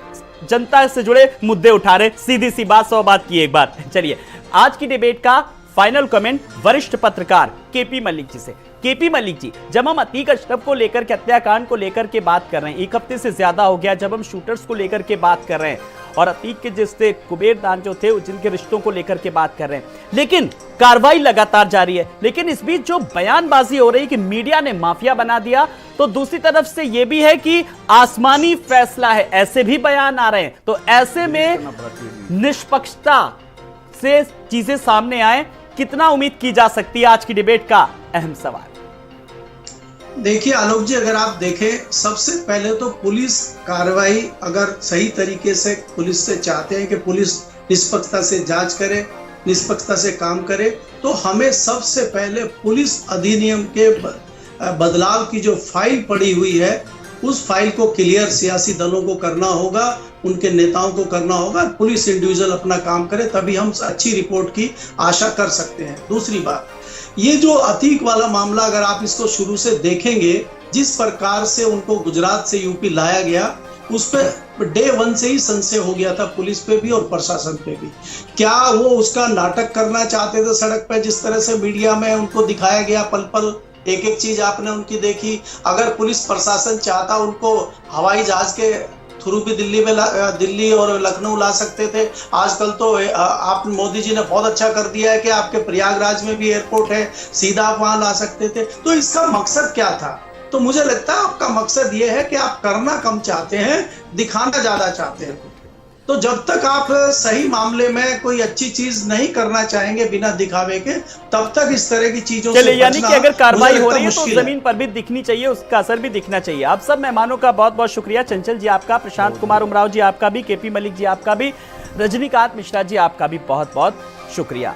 जनता से जुड़े मुद्दे उठा रहे, सीधी सी बात 100 बात की एक बात। चलिए आज की डिबेट का फाइनल कमेंट वरिष्ठ पत्रकार केपी मलिक जी से। केपी मलिक जी, जब हम अतीक अशरफ को लेकर के, हत्याकांड को लेकर के बात कर रहे हैं, एक हफ्ते से ज्यादा हो गया जब हम शूटर्स को लेकर के बात कर रहे हैं और अतीक के जिससे कुबेर दान जो थे जिनके रिश्तों को लेकर के बात कर रहे हैं, लेकिन कार्रवाई लगातार जारी है। लेकिन इस बीच जो बयानबाजी हो रही है कि मीडिया ने माफिया बना दिया, तो दूसरी तरफ से यह भी है कि आसमानी फैसला है, ऐसे भी बयान आ रहे हैं। तो ऐसे में निष्पक्षता से चीजें सामने आए, कितना उम्मीद की जा सकती है? आज की डिबेट का अहम सवाल। देखिए आलोक जी, अगर आप देखें, सबसे पहले तो पुलिस कार्रवाई अगर सही तरीके से पुलिस से चाहते हैं कि पुलिस निष्पक्षता से जांच करे, निष्पक्षता से काम करे, तो हमें सबसे पहले पुलिस अधिनियम के बदलाव की जो फाइल पड़ी हुई है उस फाइल को क्लियर सियासी दलों को करना होगा, उनके नेताओं को करना होगा। पुलिस इंडिविजुअल अपना काम करे, तभी हम अच्छी रिपोर्ट की आशा कर सकते हैं। दूसरी बात, ये जो अतीक वाला मामला अगर आप इसको शुरू से देखेंगे, जिस प्रकार से उनको गुजरात से यूपी लाया गया, उस पर डे 1 से ही संशय हो गया था पुलिस पे भी और प्रशासन पे भी। क्या वो उसका नाटक करना चाहते थे सड़क पे, जिस तरह से मीडिया में उनको दिखाया गया, पल पल एक एक चीज आपने उनकी देखी। अगर पुलिस प्रशासन चाहता उनको हवाई जहाज के थ्रू भी दिल्ली और लखनऊ ला सकते थे। आजकल तो आप मोदी जी ने बहुत अच्छा कर दिया है कि आपके प्रयागराज में भी एयरपोर्ट है, सीधा आप वहां ला सकते थे। तो इसका मकसद क्या था? तो मुझे लगता है आपका मकसद ये है कि आप करना कम चाहते हैं, दिखाना ज्यादा चाहते हैं। तो जब तक आप सही मामले में कोई अच्छी चीज नहीं करना चाहेंगे बिना दिखावे के, तब तक इस तरह की चीजों से बचना, यानी कि अगर कार्रवाई हो रही है तो जमीन पर भी दिखनी चाहिए, उसका असर भी दिखना चाहिए। आप सब मेहमानों का बहुत बहुत शुक्रिया। चंचल जी आपका, प्रशांत कुमार उमराव जी आपका भी, केपी मलिक जी आपका भी, रजनीकांत मिश्रा जी आपका भी बहुत बहुत शुक्रिया।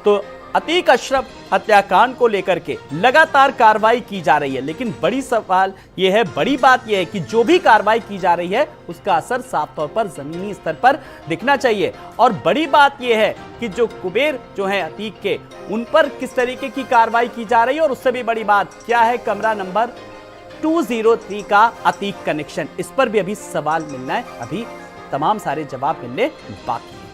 तो अतीक अशरफ हत्याकांड को लेकर के लगातार कार्रवाई की जा रही है, लेकिन बड़ी बात यह है कि जो भी कार्रवाई की जा रही है उसका असर साफ तौर पर जमीनी स्तर पर दिखना चाहिए। और बड़ी बात यह है कि जो कुबेर जो है अतीक के, उन पर किस तरीके की कार्रवाई की जा रही है, और उससे भी बड़ी बात क्या है कमरा नंबर 203 का अतीक कनेक्शन, इस पर भी अभी सवाल मिलना है, अभी तमाम सारे जवाब मिलने बाकी हैं।